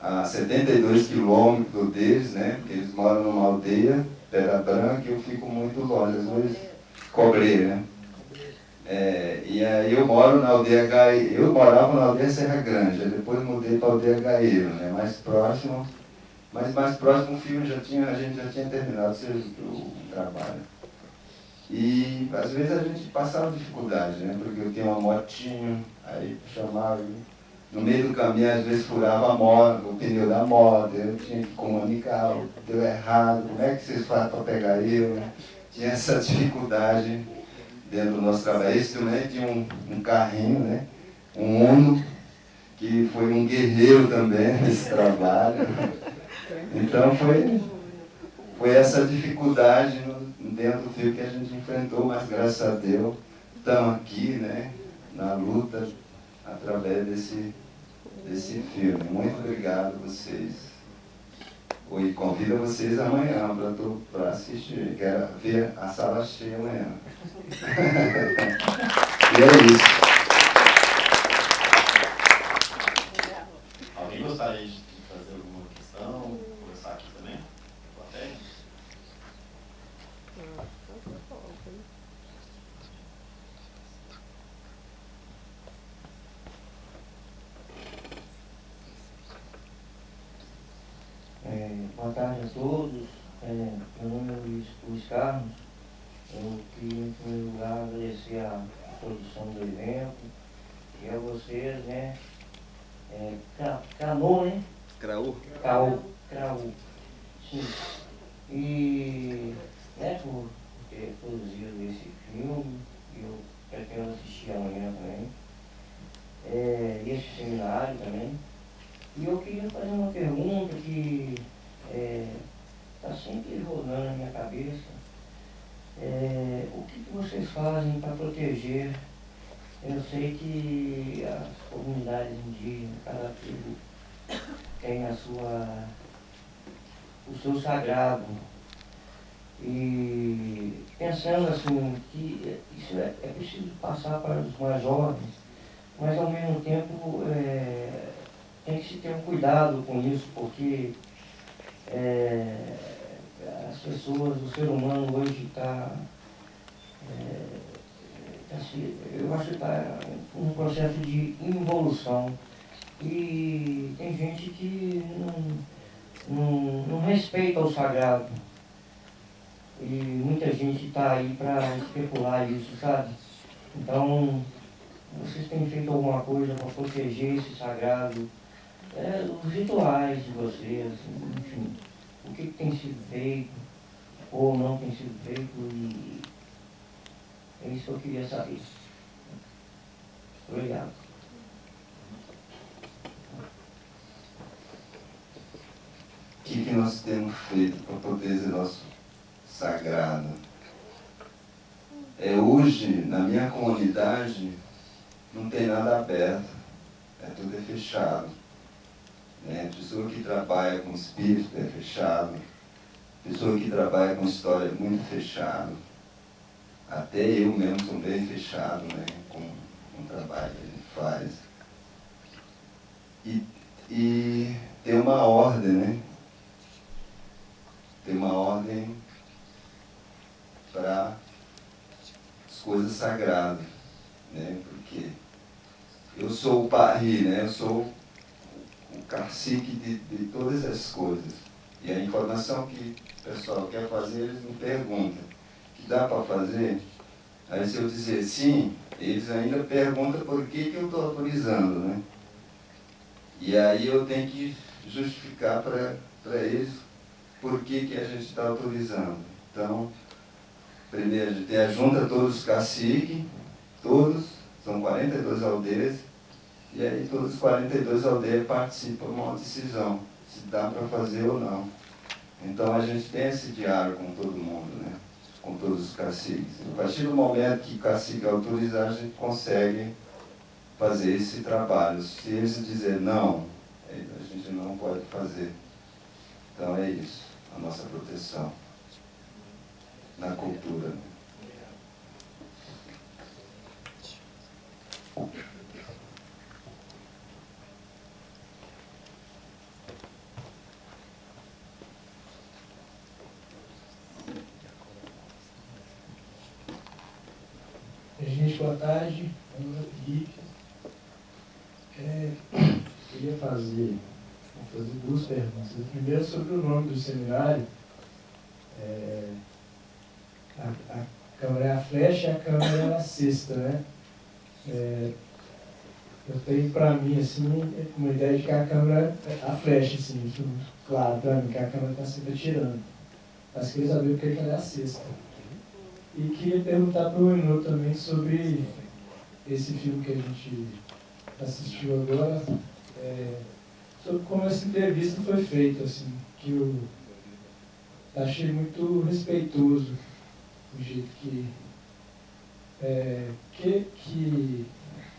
a 72 quilômetros deles, né? Porque eles moram numa aldeia, Pedra Branca, e eu fico muito longe, às vezes Cobreiro, né? E aí eu moro na aldeia Gaeiro, eu morava na aldeia Serra Grande, depois mudei para a aldeia Gaeiro, né? Mais próximo, mas mais próximo o filme a gente já tinha terminado o trabalho. E às vezes a gente passava dificuldade, né? Porque eu tinha uma motinha, aí chamava, no meio do caminho às vezes furava a moto, o pneu da moto, eu tinha que comunicar, deu errado, como é que vocês fazem para pegar eu, né? Tinha essa dificuldade dentro do nosso trabalho. Esse também tinha um carrinho, né? Um Uno, que foi um guerreiro também nesse trabalho. Então foi essa dificuldade dentro do filme que a gente enfrentou, mas graças a Deus estamos aqui, né, na luta através desse filme. Muito obrigado a vocês. E convido vocês amanhã para assistir. Quero ver a sala cheia amanhã. E é isso. Alguém gostaria de fazer alguma questão? Começar aqui também? Plateia? Boa tarde a todos. Meu nome é Luiz Carlos. Eu queria, em primeiro lugar, agradecer a produção do evento e a vocês, né? Canu, né? Craú? Craú. Sim. E, né, por ter produzido esse filme, eu pretendo assistir amanhã também. Esse seminário também. E eu queria fazer uma pergunta que está sempre rodando na minha cabeça. O que vocês fazem para proteger? Eu sei que as comunidades indígenas, cada tribo tem o seu sagrado. E pensando assim, que isso é preciso passar para os mais jovens, mas ao mesmo tempo tem que se ter um cuidado com isso, porque as pessoas, o ser humano hoje está, eu acho que está num processo de involução. E tem gente que não respeita o sagrado. E muita gente está aí para especular isso, sabe? Então, vocês têm feito alguma coisa para proteger esse sagrado? Os rituais de vocês, enfim, o que tem sido feito ou não tem sido feito, e é isso que eu queria saber. Obrigado. O que nós temos feito para proteger nosso sagrado? Hoje, na minha comunidade, não tem nada aberto, tudo fechado. Pessoa que trabalha com espírito é fechado, pessoa que trabalha com história é muito fechado. Até eu mesmo sou bem fechado, né, com o trabalho que a gente faz. E tem uma ordem, né? Tem uma ordem para coisas sagradas, né? Porque eu sou o pari, né? Eu sou o cacique de todas essas coisas. E a informação que o pessoal quer fazer, eles me perguntam, que dá para fazer? Aí se eu dizer sim, eles ainda perguntam por que eu estou autorizando, né? E aí eu tenho que justificar para eles por que a gente está autorizando. Então, primeiro a gente junta todos os caciques, todos, são 42 aldeias, e aí todos os 42 aldeias participam de uma decisão, se dá para fazer ou não. Então a gente tem esse diálogo com todo mundo, né? Com todos os caciques. A partir do momento que o cacique autorizar, a gente consegue fazer esse trabalho. Se eles dizerem não, a gente não pode fazer. Então é isso, a nossa proteção na cultura. Gente, boa tarde. Meu nome é Felipe. Queria fazer duas perguntas. Primeiro, sobre o nome do seminário. A câmara é a flecha e a câmara é a cesta, né? Eu tenho para mim, assim, uma ideia de que a câmara é a flecha, assim, isso claro para mim, que a câmara está sempre atirando. Mas queria saber o que ela é a cesta. E queria perguntar para o Renaud também sobre esse filme que a gente assistiu agora, sobre como essa entrevista foi feita, assim, que eu achei muito respeitoso o jeito que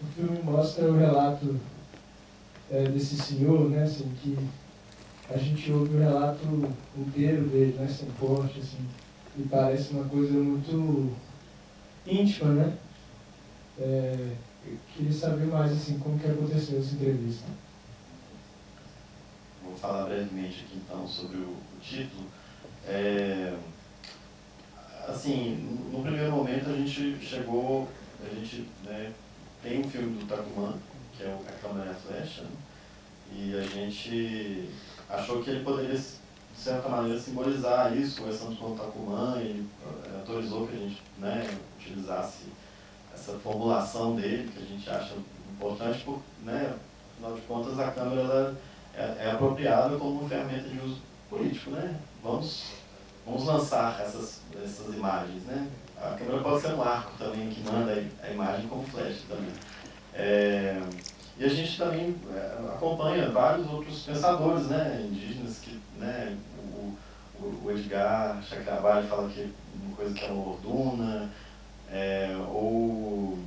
o filme mostra o relato desse senhor, né, assim, que a gente ouve o relato inteiro dele, né, sem corte, assim, e parece uma coisa muito íntima, né? Eu queria saber mais, assim, como que aconteceu essa entrevista. Vou falar brevemente aqui, então, sobre o título. Assim, no primeiro momento a gente chegou, né, tem um filme do Tacumã, que é A Câmara e a Flecha, né? E a gente achou que ele poderia, de certa maneira, simbolizar isso, conversando com o Tacumã, e autorizou que a gente, né, utilizasse essa formulação dele, que a gente acha importante, porque, né, afinal de contas, a câmera ela é apropriada como uma ferramenta de uso político, né? Vamos lançar essas imagens, né? A câmera pode ser um arco também, que manda a imagem como flecha também. E a gente também acompanha vários outros pensadores, né, indígenas, que, né, o Edgar Chakrabarry fala que uma coisa que é uma orduna, ou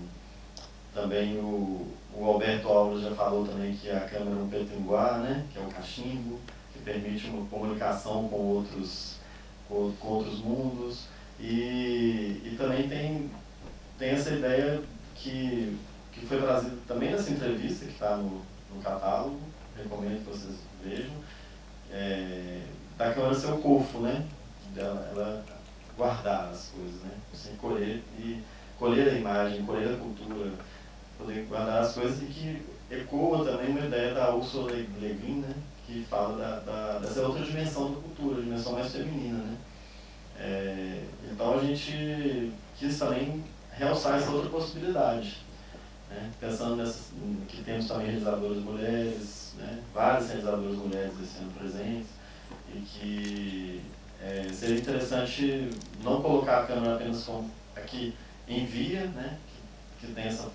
também o Alberto Alves já falou também que a câmera é um petinguá, né, que é o cachimbo, que permite uma comunicação com outros mundos, e também tem essa ideia que foi trazida também nessa entrevista, que está no catálogo, recomendo que vocês vejam, da câmera ser o cofo, né? Ela guardar as coisas, né? Assim, colher a imagem, colher a cultura, poder guardar as coisas, e que ecoa também uma ideia da Ursula Le Guin, né? Que fala dessa outra dimensão da cultura, a dimensão mais feminina, né? Então a gente quis também realçar essa outra possibilidade, né? Pensando que temos também realizadoras mulheres, né? Várias realizadoras mulheres esse ano presentes, e que seria interessante não colocar a câmera apenas como aqui envia, né? Que tem essa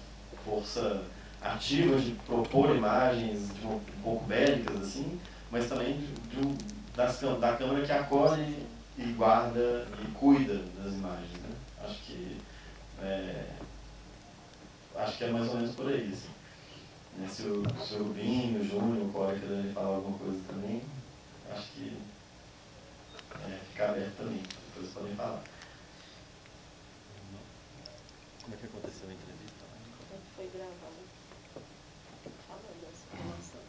força ativa de propor imagens um pouco bélicas, assim, mas também da câmera que acolhe e guarda e cuida das imagens, né? Acho que é mais ou menos por aí, assim. Se o Rubinho, o Júnior, o Cora querem falar alguma coisa também, acho que fica aberto também, depois podem falar. Como é que aconteceu a entrevista? Como foi gravado? Falando essa informação.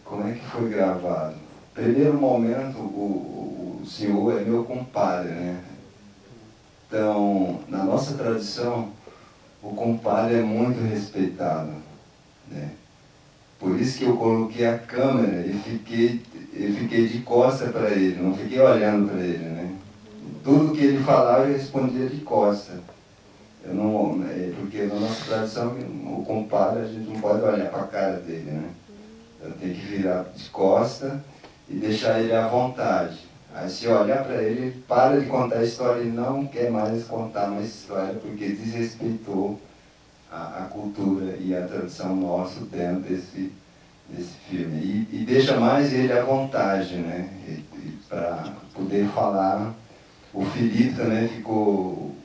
Como é que foi gravado? Primeiro momento, o senhor é meu compadre, né? Então, na nossa tradição, o compadre é muito respeitado, né? Por isso que eu coloquei a câmera e fiquei de costas para ele, não fiquei olhando para ele, né? Tudo que ele falava eu respondia de costas. Eu não, porque na nossa tradição, o compadre, a gente não pode olhar para a cara dele, né? Eu tenho que virar de costas e deixar ele à vontade. Aí se eu olhar para ele, ele para de contar a história e não quer mais contar mais história, porque desrespeitou a cultura e a tradição nossa dentro desse filme. E deixa mais ele à vontade, né? Para poder falar. O Felipe também ficou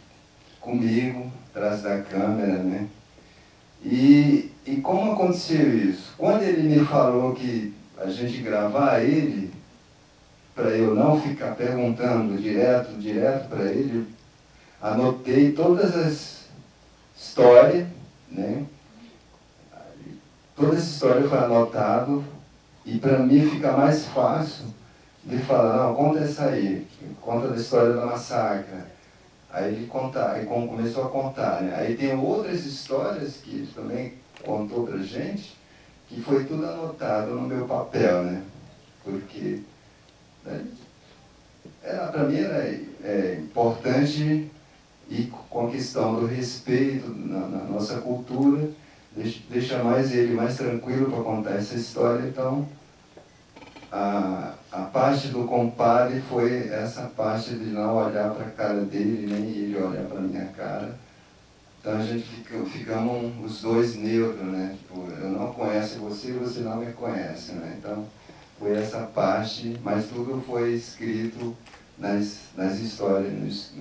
comigo, atrás da câmera, né? E como aconteceu isso? Quando ele me falou que a gente gravar ele, para eu não ficar perguntando direto para ele, anotei todas as histórias, né? Toda essa história foi anotada, e para mim fica mais fácil de falar, não, conta essa aí, conta da história da massacre. Aí ele começou a contar, né? Aí tem outras histórias que ele também contou pra gente, que foi tudo anotado no meu papel, né? Porque, né, para mim era importante ir com a questão do respeito na nossa cultura, deixar mais ele mais tranquilo para contar essa história. Então, a parte do compadre foi essa parte de não olhar para a cara dele, nem ele olhar para a minha cara. Então a gente ficamos os dois neutros, né? Tipo, eu não conheço você, você não me conhece, né? Então foi essa parte, mas tudo foi escrito nas histórias,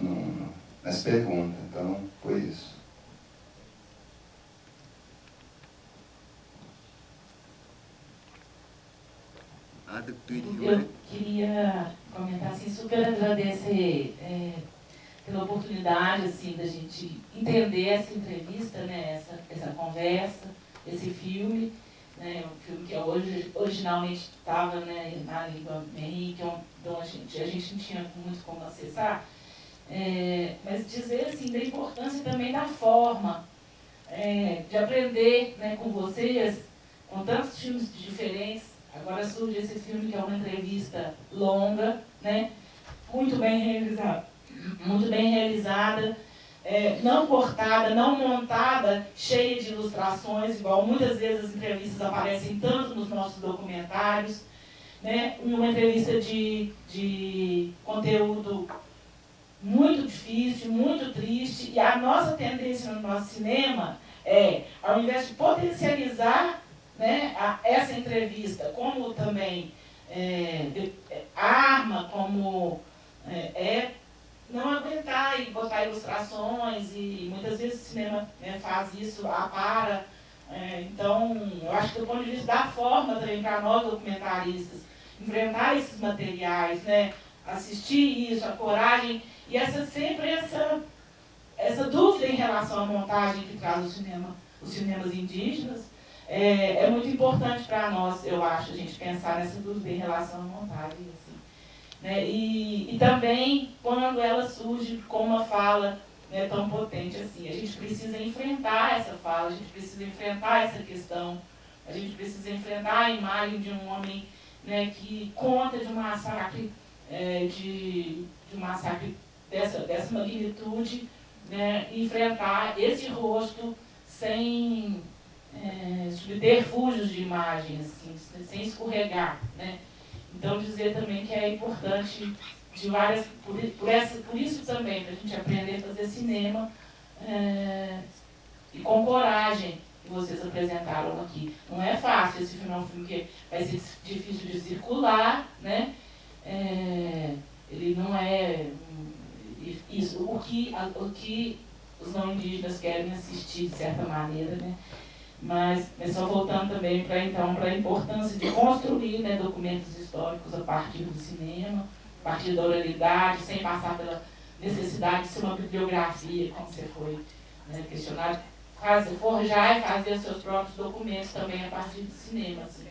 nas perguntas. Então foi isso. Eu queria comentar assim, super agradecer pela oportunidade assim, da gente entender essa entrevista, né, essa conversa, esse filme, né, um filme que originalmente estava, né, na língua Meri, então a gente não tinha muito como acessar, mas dizer assim, da importância também da forma, de aprender, né, com vocês, com tantos filmes diferentes. Agora surge esse filme que é uma entrevista longa, né? Muito bem realizada, não cortada, não montada, cheia de ilustrações, igual muitas vezes as entrevistas aparecem tanto nos nossos documentários, né? Uma entrevista de conteúdo muito difícil, muito triste, e a nossa tendência no nosso cinema ao invés de potencializar, né, essa entrevista, como também arma, como não aguentar e botar ilustrações, e muitas vezes o cinema, né, faz isso, apara. Então, eu acho que do ponto de vista da forma também para nós documentaristas, enfrentar esses materiais, né, assistir isso, a coragem, e sempre essa dúvida em relação à montagem que traz os cinemas indígenas, é muito importante para nós, eu acho, a gente pensar nessa dúvida em relação à montagem. Assim, né? E também quando ela surge com uma fala, né, tão potente assim, a gente precisa enfrentar essa fala, a gente precisa enfrentar essa questão, a gente precisa enfrentar a imagem de um homem, né, que conta de um massacre, de um massacre dessa magnitude, né, enfrentar esse rosto sem subterfúgios de imagem, assim, sem escorregar, né? Então dizer também que é importante de várias, por isso também, para a gente aprender a fazer cinema, e com coragem que vocês apresentaram aqui. Não é fácil, esse filme é um filme que vai ser difícil de circular, né? Ele não é isso, o que os não indígenas querem assistir de certa maneira, né? Mas só voltando também para a importância de construir, né, documentos históricos a partir do cinema, a partir da oralidade, sem passar pela necessidade de ser uma bibliografia, como você foi, né, questionado, forjar e fazer seus próprios documentos também a partir do cinema. Assim.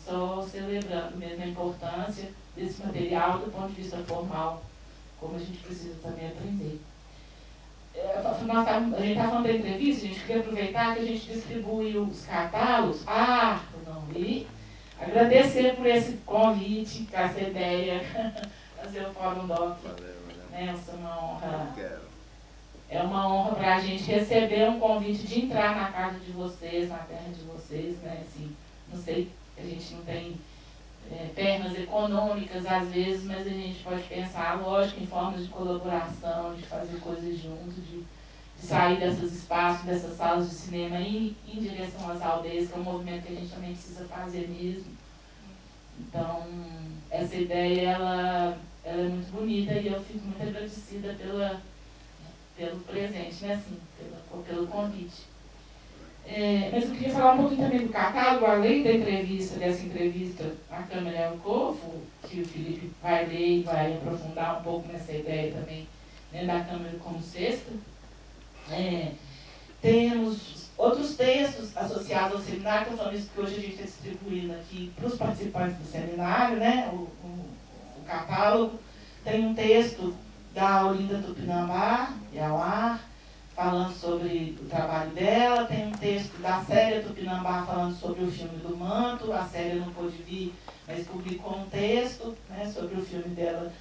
Só celebrando mesmo a importância desse material do ponto de vista formal, como a gente precisa também aprender. a gente está falando da entrevista, a gente queria aproveitar que a gente distribui os catálogos. E agradecer por esse convite, por essa ideia, fazer o Fórum Doc. Essa é uma honra. É uma honra para a gente receber um convite de entrar na casa de vocês, na terra de vocês, né? Assim, não sei, a gente não tem pernas econômicas às vezes, mas a gente pode pensar, lógico, em formas de colaboração, de fazer coisas juntos, de sair desses espaços, dessas salas de cinema e ir em direção às aldeias, que é um movimento que a gente também precisa fazer mesmo. Então, essa ideia, ela é muito bonita e eu fico muito agradecida pelo presente, né, assim, pelo convite. Mas eu queria falar um pouquinho também do catálogo, além dessa entrevista A Câmara é o Corvo, que o Felipe vai ler e vai aprofundar um pouco nessa ideia também, né, da Câmara como cesta. Temos outros textos associados ao seminário, que são isso que hoje a gente está distribuindo aqui para os participantes do seminário, né, o catálogo. Tem um texto da Olinda Tupinambá, Yauá, falando sobre o trabalho dela. Tem um texto da Célia Tupinambá falando sobre o filme do Manto. A Célia não pôde vir, mas publicou um texto, né, sobre o filme dela,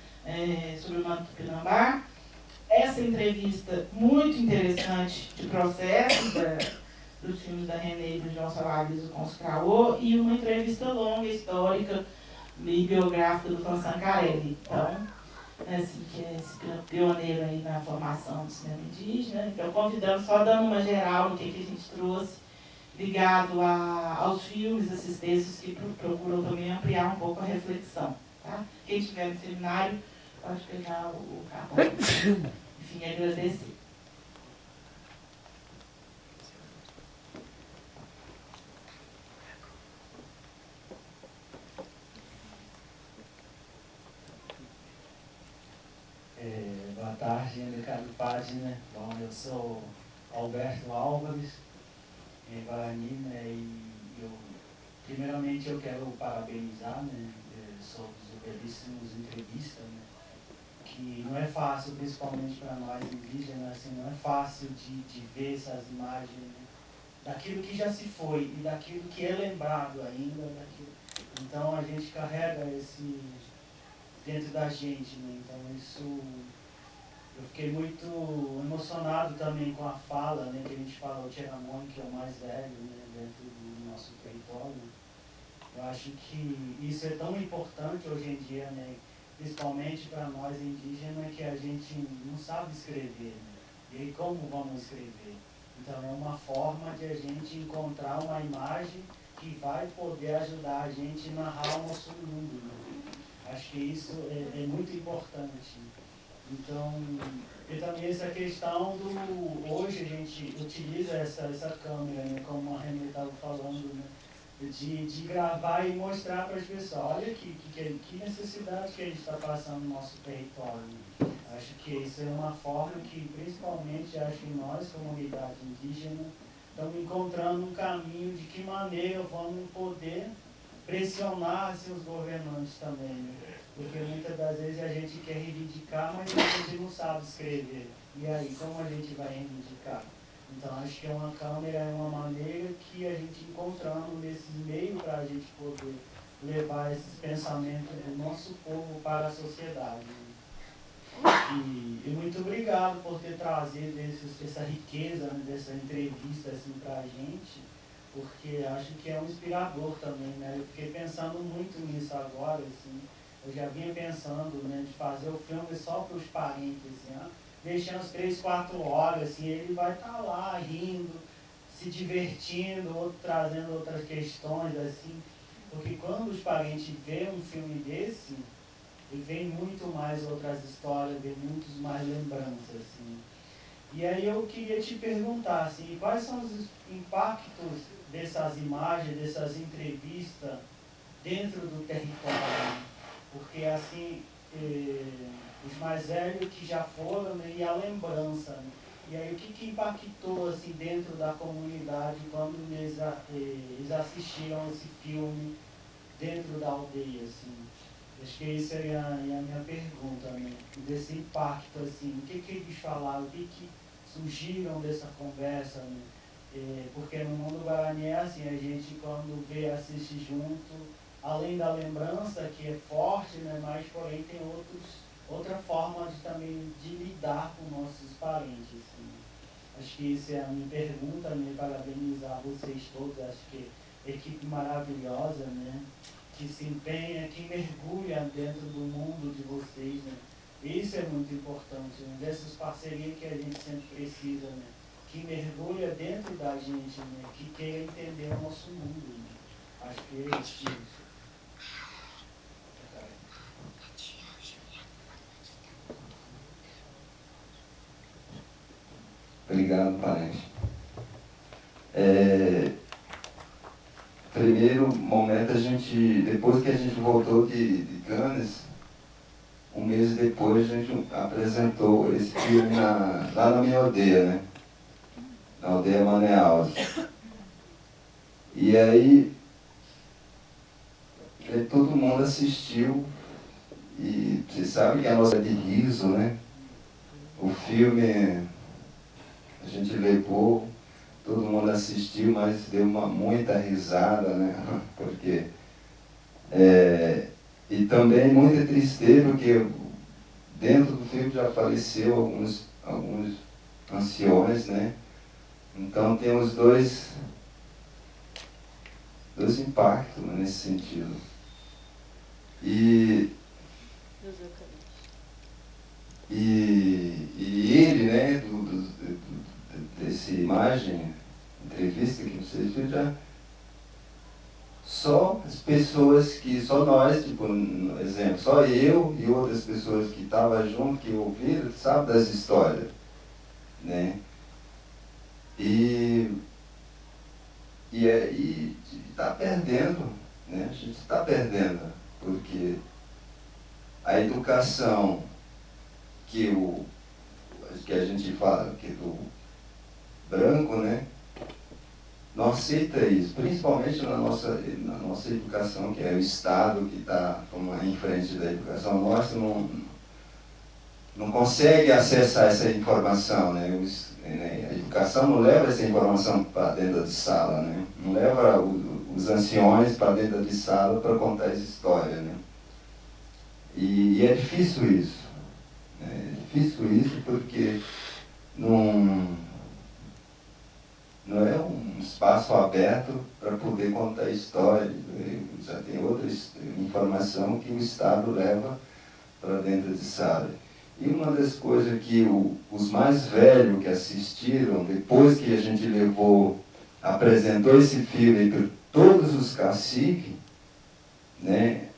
sobre o Manto Tupinambá. Essa entrevista muito interessante de processos dos filmes da Renê e do João Salarizo com os Caô, e uma entrevista longa, histórica e biográfica do François Carelli. Então, assim, que é esse pioneiro aí na formação do cinema indígena. Então, convidando, só dando uma geral no que a gente trouxe, ligado aos filmes, esses textos que procuram também ampliar um pouco a reflexão. Tá? Quem estiver no seminário, pode pegar o catálogo. Enfim, agradecer. Boa tarde, Ricardo Página. Bom, eu sou Alberto Álvares, em Guarani, né, e primeiramente eu quero parabenizar, né, sobre os belíssimos entrevistas, né, que não é fácil, principalmente para nós indígenas, assim, não é fácil de ver essas imagens, né, daquilo que já se foi e daquilo que é lembrado ainda. Então a gente carrega esse dentro da gente, né, então isso... Eu fiquei muito emocionado também com a fala, né, que a gente fala, o Tcheramon, que é o mais velho, né, dentro do nosso território. Eu acho que isso é tão importante hoje em dia, né, principalmente para nós indígenas, que a gente não sabe escrever, né, e aí como vamos escrever? Então é uma forma de a gente encontrar uma imagem que vai poder ajudar a gente a narrar o nosso mundo, né? Acho que isso é muito importante. Então, e também essa questão do... Hoje a gente utiliza essa câmera, né, como a Renê estava falando, né, de gravar e mostrar para as pessoas, olha que necessidade que a gente está passando no nosso território. Né? Acho que isso é uma forma que, principalmente, acho que nós, comunidade indígena, estamos encontrando um caminho de que maneira vamos poder pressionar assim, os governantes também, né? Porque muitas das vezes a gente quer reivindicar, mas a gente não sabe escrever. E aí, como a gente vai reivindicar? Então, acho que uma câmera é uma maneira que a gente encontrando nesses meios para a gente poder levar esses pensamentos do nosso povo para a sociedade. E muito obrigado por ter trazido essa riqueza, né, dessa entrevista assim, para a gente, porque acho que é um inspirador também, né? Eu fiquei pensando muito nisso agora, assim. Eu já vinha pensando, né, de fazer o filme só para os parentes, assim, deixando as 3, 4 horas, assim, ele vai estar lá rindo, se divertindo, outro trazendo outras questões, assim, porque quando os parentes veem um filme desse, ele vem muito mais outras histórias, vem muitas mais lembranças, assim. E aí eu queria te perguntar, assim, quais são os impactos dessas imagens, dessas entrevistas dentro do território? Porque, assim, os mais velhos que já foram, né, e a lembrança, né? E aí o que impactou, assim, dentro da comunidade quando eles assistiram esse filme dentro da aldeia, assim? Acho que isso seria a minha pergunta, né? Desse impacto, assim, o que eles falaram, o que surgiram dessa conversa, né? Porque no mundo Guarani é assim, a gente quando vê, assiste junto, além da lembrança que é forte, né? Mas porém tem outra forma de também de lidar com nossos parentes. Né? Acho que isso é a minha pergunta, né? Parabenizar vocês todos, acho que equipe maravilhosa, né? Que se empenha, que mergulha dentro do mundo de vocês, né? Isso é muito importante, né? Dessas parcerias que a gente sempre precisa, né? Que mergulha dentro da gente, né? Que queira entender o nosso mundo, né? Acho que é isso. Obrigado, parente. Primeiro momento, depois que a gente voltou de Cannes, um mês depois a gente apresentou esse filme lá na minha aldeia, né? Na aldeia Manaus. E aí todo mundo assistiu, e você sabe que a nossa é de riso, né? O filme a gente levou, todo mundo assistiu, mas deu muita risada, né? Porque e também muita tristeza, porque dentro do filme já apareceu alguns anciões, né? Então temos dois impactos, né, nesse sentido. E ele, né, dessa imagem, entrevista que vocês viram, já só as pessoas só nós, tipo, no exemplo, só eu e outras pessoas que estavam junto, que ouviram, sabe das histórias, né? E está perdendo, né? A gente está perdendo, porque a educação que a gente fala, que do branco, né? Não aceita isso, principalmente na nossa educação, que é o Estado que está em frente da educação nossa, não consegue acessar essa informação, né? A educação não leva essa informação para dentro de sala, né? Não leva os anciões para dentro de sala para contar essa história, né? E é difícil isso. É difícil isso porque não é um espaço aberto para poder contar a história. Já tem outra informação que o Estado leva para dentro de sala. E uma das coisas que os mais velhos que assistiram, depois que a gente apresentou esse filme para todos os caciques, né?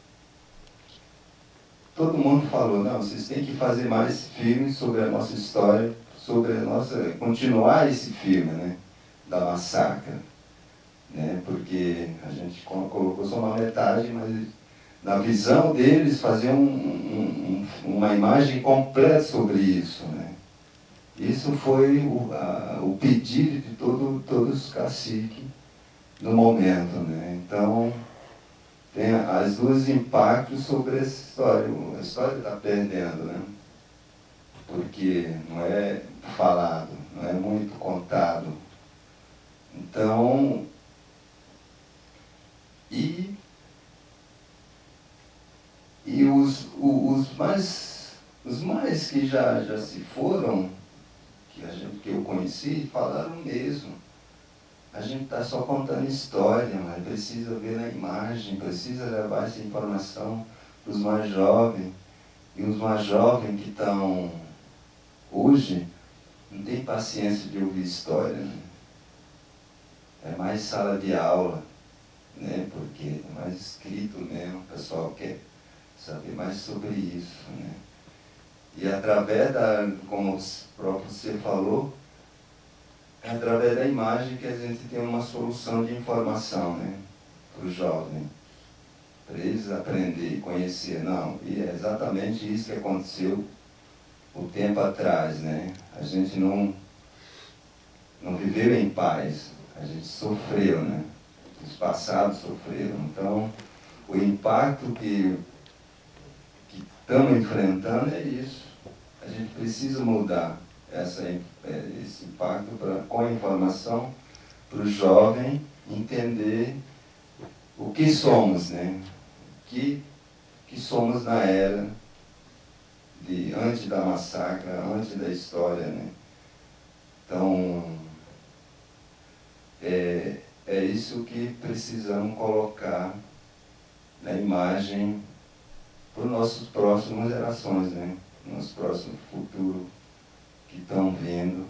Todo mundo falou, não, vocês têm que fazer mais filmes sobre a nossa história, continuar esse filme, né? Da massacre, né? Porque a gente colocou só uma metade, mas na visão deles fazer uma imagem completa sobre isso, né? Isso foi o pedido de todos os caciques no momento, né? Então tem as duas impactos sobre essa história. A história está perdendo, né? Porque não é falado, não é muito contado. Então, e os mais que já se foram, que eu conheci, falaram mesmo. A gente está só contando história, mas precisa ver na imagem, precisa levar essa informação para os mais jovens. E os mais jovens que estão hoje não tem paciência de ouvir história, né? É mais sala de aula, né? Porque é mais escrito mesmo, o pessoal quer saber mais sobre isso, né? E através como o próprio você falou, é através da imagem que a gente tem uma solução de informação, né? Para o jovem, para eles aprender e conhecer. Não, e é exatamente isso que aconteceu o tempo atrás, né? A gente não viveu em paz, a gente sofreu, né? Os passados sofreram. Então, o impacto que estamos enfrentando é isso. A gente precisa mudar esse impacto com a informação para o jovem entender o que somos, né? Que somos na era antes da massacre, antes da história, né? Então, é isso que precisamos colocar na imagem para as nossas próximas gerações, né? Nosso próximo futuro que estão vindo,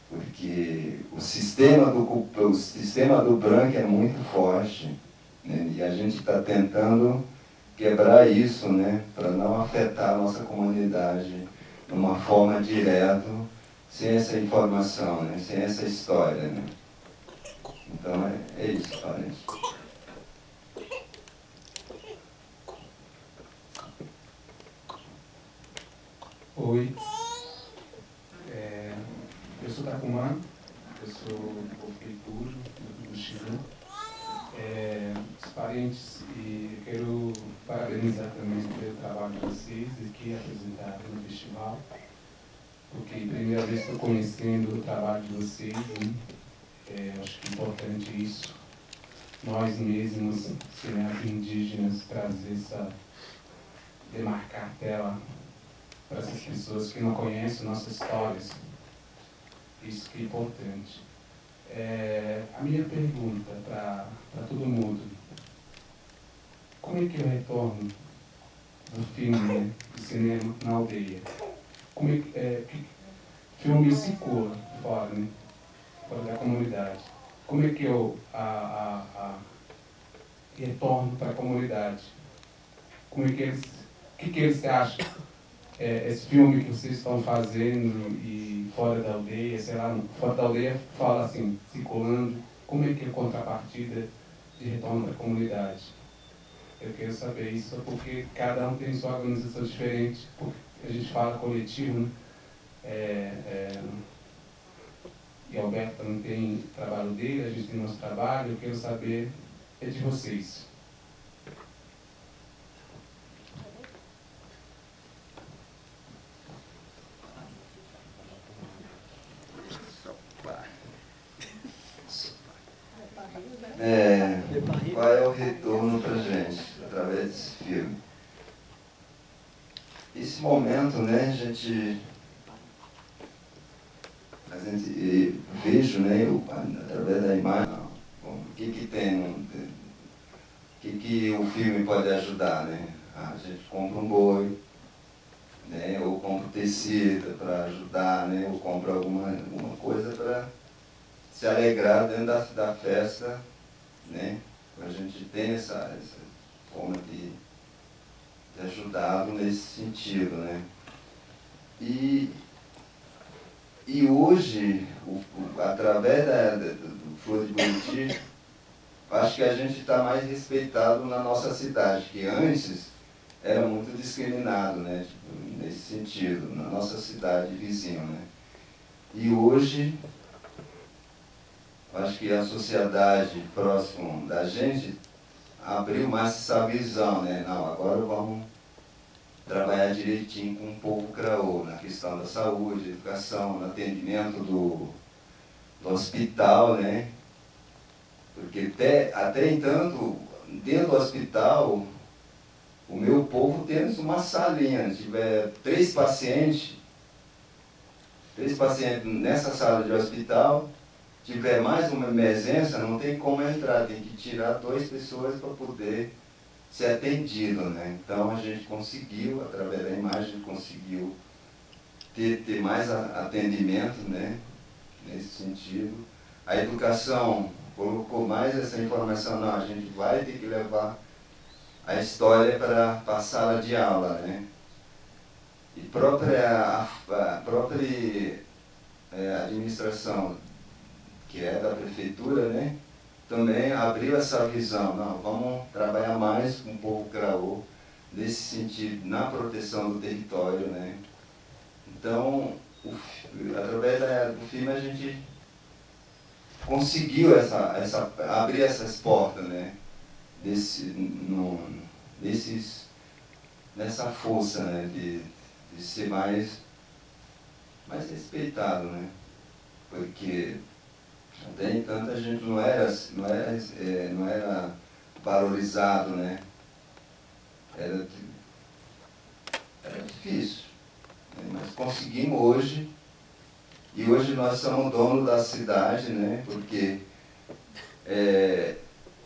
porque o sistema do branco é muito forte, né? E a gente está tentando quebrar isso, né? Para não afetar a nossa comunidade de uma forma direta, sem essa informação, né? Sem essa história, né? Então é isso, parente. Oi, eu sou Tacumã, eu sou do povo Queipuro, do Chile. Os parentes, e eu quero parabenizar também pelo trabalho de vocês aqui apresentado no festival, porque primeira vez estou conhecendo o trabalho de vocês, né? Acho que é importante isso, nós mesmos, cineastas indígenas, trazer demarcar a tela para essas pessoas que não conhecem nossas histórias. Isso que é importante. A minha pergunta para todo mundo: como é que eu retorno do filme, né, do cinema na aldeia? Como é que filme circula fora, né, fora da comunidade? Como é que eu retorno para a comunidade? Como é que o que eles acham? Esse filme que vocês estão fazendo e fora da aldeia, sei lá, fora da aldeia fala assim, circulando, como é que é a contrapartida de retorno da comunidade? Eu quero saber isso porque cada um tem sua organização diferente, porque a gente fala coletivo, né? E Alberto também tem o trabalho dele, a gente tem nosso trabalho, eu quero saber de vocês. Qual é o retorno para a gente através desse filme? Esse momento, né, a gente vejo, né, através da imagem, o que tem, o que o filme pode ajudar, né? A gente compra um boi, né, ou compra tecido para ajudar, né, ou compra alguma coisa para se alegrar dentro da festa, né? A gente tem essa forma de ajudá-lo nesse sentido, né? E hoje, através do Flor de Buriti, acho que a gente está mais respeitado na nossa cidade, que antes era muito discriminado, né? Tipo, nesse sentido, na nossa cidade vizinha, né? E hoje, acho que a sociedade próxima da gente abriu mais essa visão, né? Não, agora vamos trabalhar direitinho com o povo craô, na questão da saúde, educação, no atendimento do hospital, né? Porque até então, dentro do hospital, o meu povo tem uma salinha, se tiver 3 pacientes nessa sala de hospital, tiver mais uma emergência, não tem como entrar, tem que tirar 2 pessoas para poder ser atendido, né? Então a gente conseguiu, através da imagem, conseguiu ter mais atendimento, né? Nesse sentido. A educação colocou mais essa informação, não, a gente vai ter que levar a história para a sala de aula, né? E a própria administração, que é da prefeitura, né, também abriu essa visão, não, vamos trabalhar mais com o povo craô, nesse sentido, na proteção do território, né. Então, através do filme a gente conseguiu abrir essas portas, né, nessa força, né, de ser mais mais respeitado, né? Porque até então a gente não era valorizado, né? Era difícil, né? Mas conseguimos hoje, e hoje nós somos donos da cidade, né? Porque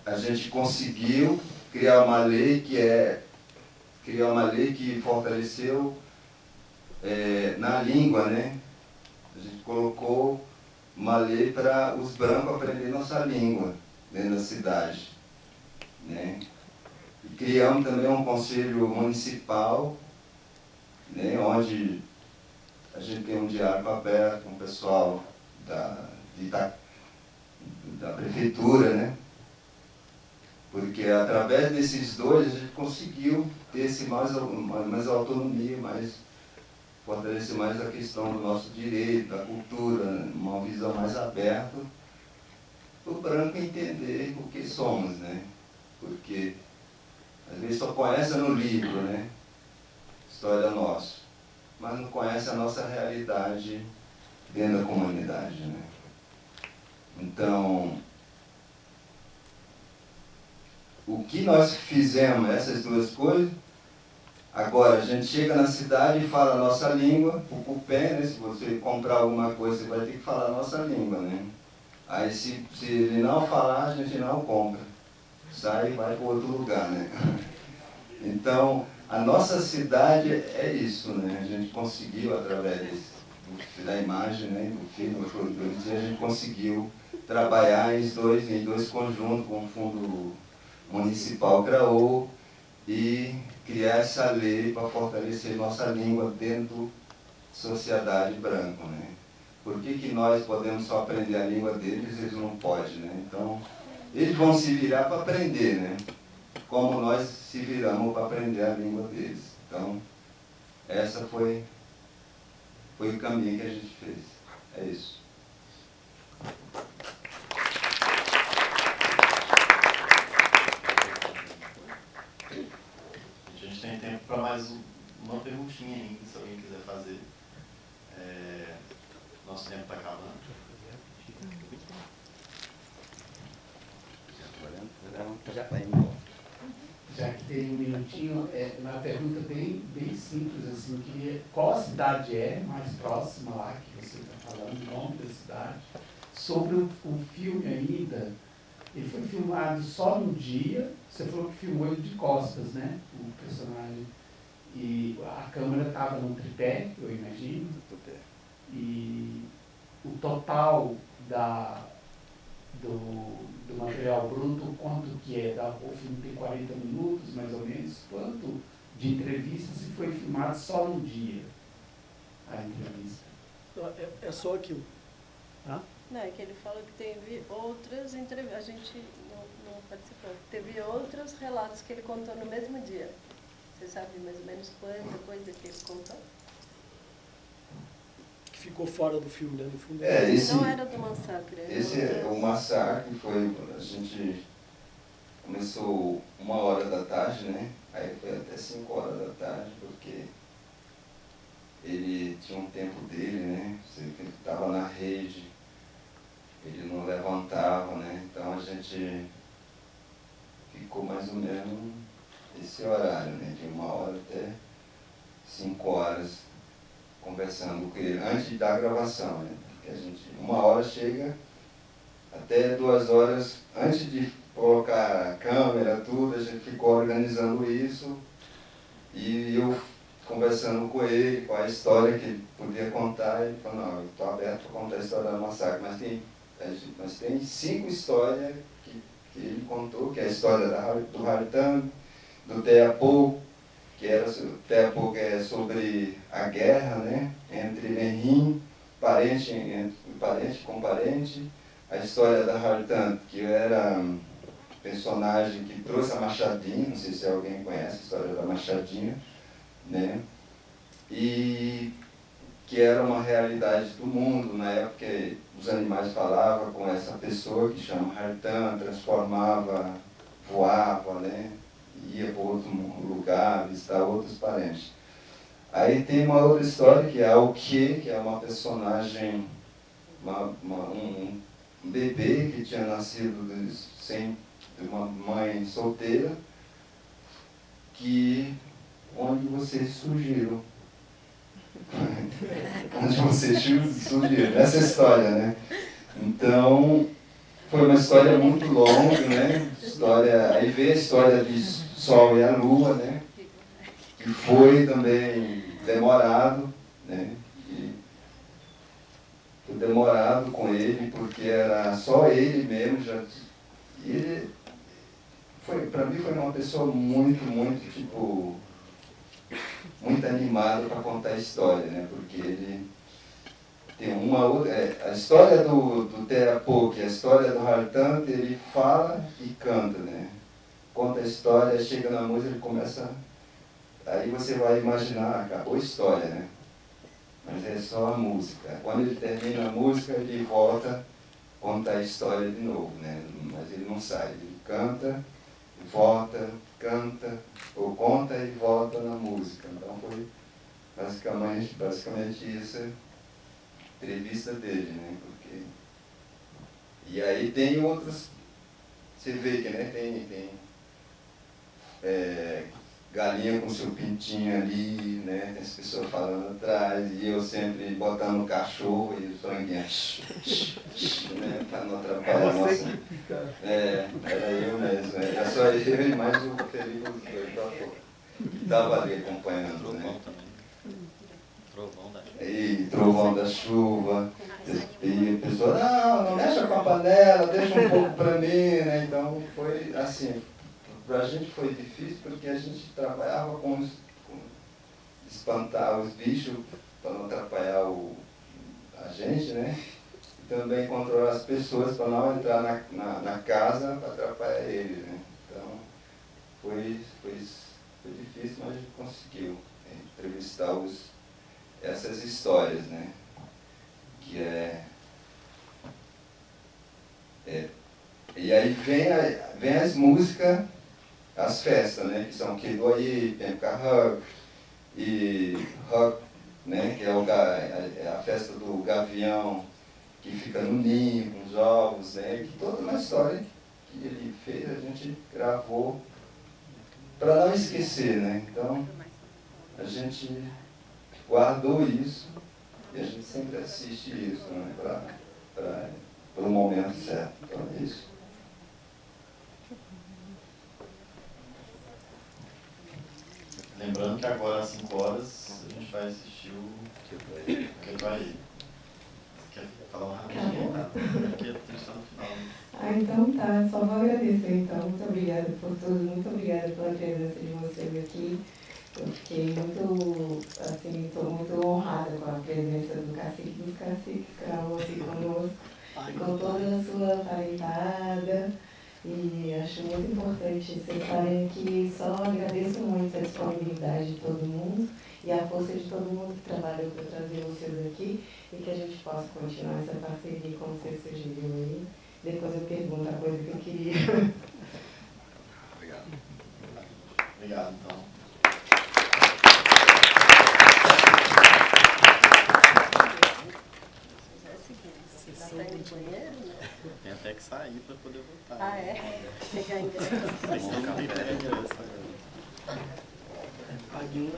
a gente conseguiu criar uma lei que fortaleceu na língua, né? A gente colocou uma lei para os brancos aprenderem nossa língua dentro da cidade, né? E criamos também um conselho municipal, né? Onde a gente tem um diálogo aberto com o pessoal da prefeitura, né? Porque através desses dois a gente conseguiu ter mais autonomia, fortalecer mais a questão do nosso direito, da cultura, uma visão mais aberta, para o branco entender o que somos, né? Porque às vezes só conhece no livro, né? História nossa, mas não conhece a nossa realidade dentro da comunidade, né? Então, o que nós fizemos, essas duas coisas, agora a gente chega na cidade e fala a nossa língua, o cupé, né? Se você comprar alguma coisa, você vai ter que falar a nossa língua, né? Aí se ele não falar, a gente não compra. Sai e vai para outro lugar, né? Então, a nossa cidade é isso, né? A gente conseguiu, através da imagem, né? Do filme, a gente conseguiu trabalhar em dois conjuntos, com o Fundo Municipal CRAU, e criar essa lei para fortalecer nossa língua dentro da sociedade branca, né? Por que nós podemos só aprender a língua deles, eles não podem, né? Então, eles vão se virar para aprender, né? Como nós se viramos para aprender a língua deles. Então, essa foi o caminho que a gente fez. É isso. A gente tem tempo para mais uma perguntinha ainda, se alguém quiser fazer. Nosso tempo está acabando. Já está indo. Já que tem um minutinho, uma pergunta bem simples, assim, qual a cidade mais próxima lá que você está falando, o nome da cidade? Sobre o filme ainda, ele foi filmado só no dia, você falou que filmou ele de costas, né, o personagem, e a câmera estava num tripé, eu imagino, e o total do material bruto, quanto que é? O filme tem 40 minutos, mais ou menos, quanto de entrevista se foi filmado só no dia, a entrevista? É só aquilo. Tá? Não, é que ele falou que teve outras entrevistas, a gente não participou, teve outros relatos que ele contou no mesmo dia. Você sabe mais ou menos quanta coisa que ele contou? Que ficou fora do filme, né? No fundo, não era do massacre. O massacre foi, a gente começou 1h da tarde, né? Aí foi até 5h da tarde, porque ele tinha um tempo dele, né? Ele estava na rede, ele não levantava, né? Então a gente ficou mais ou menos esse horário, né? De 1h até 5h conversando com ele, antes da gravação, né? Porque a gente, 1h chega, até 2h, antes de colocar a câmera, tudo, a gente ficou organizando isso, e eu conversando com ele, com a história que ele podia contar, ele falou, não, eu estou aberto para contar a história do massacre, mas tem 5 histórias que ele contou, que é a história do Hartan, do Teapô, que é sobre a guerra, né, entre Merim, parente com parente, a história da Hartan, que era um personagem que trouxe a Machadinha, não sei se alguém conhece a história da Machadinha, né, e que era uma realidade do mundo, na época que os animais falavam com essa pessoa que chama Hartan, transformava, voava, né, ia para outro lugar, visitar outros parentes. Aí tem uma outra história que é a Okie, que é uma personagem, um bebê que tinha nascido de uma mãe solteira, onde vocês surgiram. Onde vocês surgiram. Essa história, né? Então, foi uma história muito longa, né? Aí veio a história de Sol e a Lua, né? Que foi também demorado, né? Foi demorado com ele, porque era só ele mesmo. Ele para mim foi uma pessoa muito animada para contar a história, né? Porque ele tem uma outra... a história do Terapoque, a história do Hartante, ele fala e canta, né? Conta a história, chega na música, ele começa... Aí você vai imaginar, acabou a história, né? Mas é só a música. Quando ele termina a música, ele volta a contar a história de novo, né? Mas ele não sai, ele canta, volta, canta, ou conta e volta na música. Então foi basicamente isso a entrevista dele, né? Porque... E aí tem outros, você vê que, né, tem galinha com seu pintinho ali, né? Tem as pessoas falando atrás, e eu sempre botando o cachorro e o franguinho, né? Para não atrapalhar a nossa... era eu mesmo, era só eu e mais o Felipe, os dois que estava ali acompanhando, né? Trovão da chuva. E trovão da chuva. E a pessoa, não mexa com a panela, deixa um pouco para mim, né? Então foi assim, para a gente foi difícil porque a gente trabalhava com espantar os bichos para não atrapalhar a gente, né? E também controlar as pessoas para não entrar na casa para atrapalhar eles, né? Então foi difícil, mas a gente conseguiu entrevistar essas histórias, né? Que e aí vem as músicas, as festas, né? Que são Kedoye, Pemkahug e Hug, né? Que é a festa do gavião que fica no ninho com os ovos, né? Que toda uma história que ele fez, a gente gravou para não esquecer, né? Então a gente guardou isso e a gente sempre assiste isso, né? Para o momento certo. Então é isso. Lembrando que agora às 5 horas a gente vai assistir o Kedoye. Quer falar uma rapidinho? Porque a gente está no final. Né? Então tá, só vou agradecer então. Muito obrigada por tudo, muito obrigada pela presença de vocês aqui. Eu fiquei muito, assim, estou muito honrada com a presença do cacique dos caciques, que estavam aqui conosco, com toda a sua talentada. E acho muito importante vocês estarem aqui. Só agradeço muito a disponibilidade de todo mundo e a força de todo mundo que trabalhou para trazer vocês aqui e que a gente possa continuar essa parceria como vocês sugeriram aí. Depois eu pergunto a coisa que eu queria. Obrigado. Obrigado, então. Tem até que sair para poder voltar. Ah, é? Pegar ingresso. Tem que ter um café, ingresso. Pague um.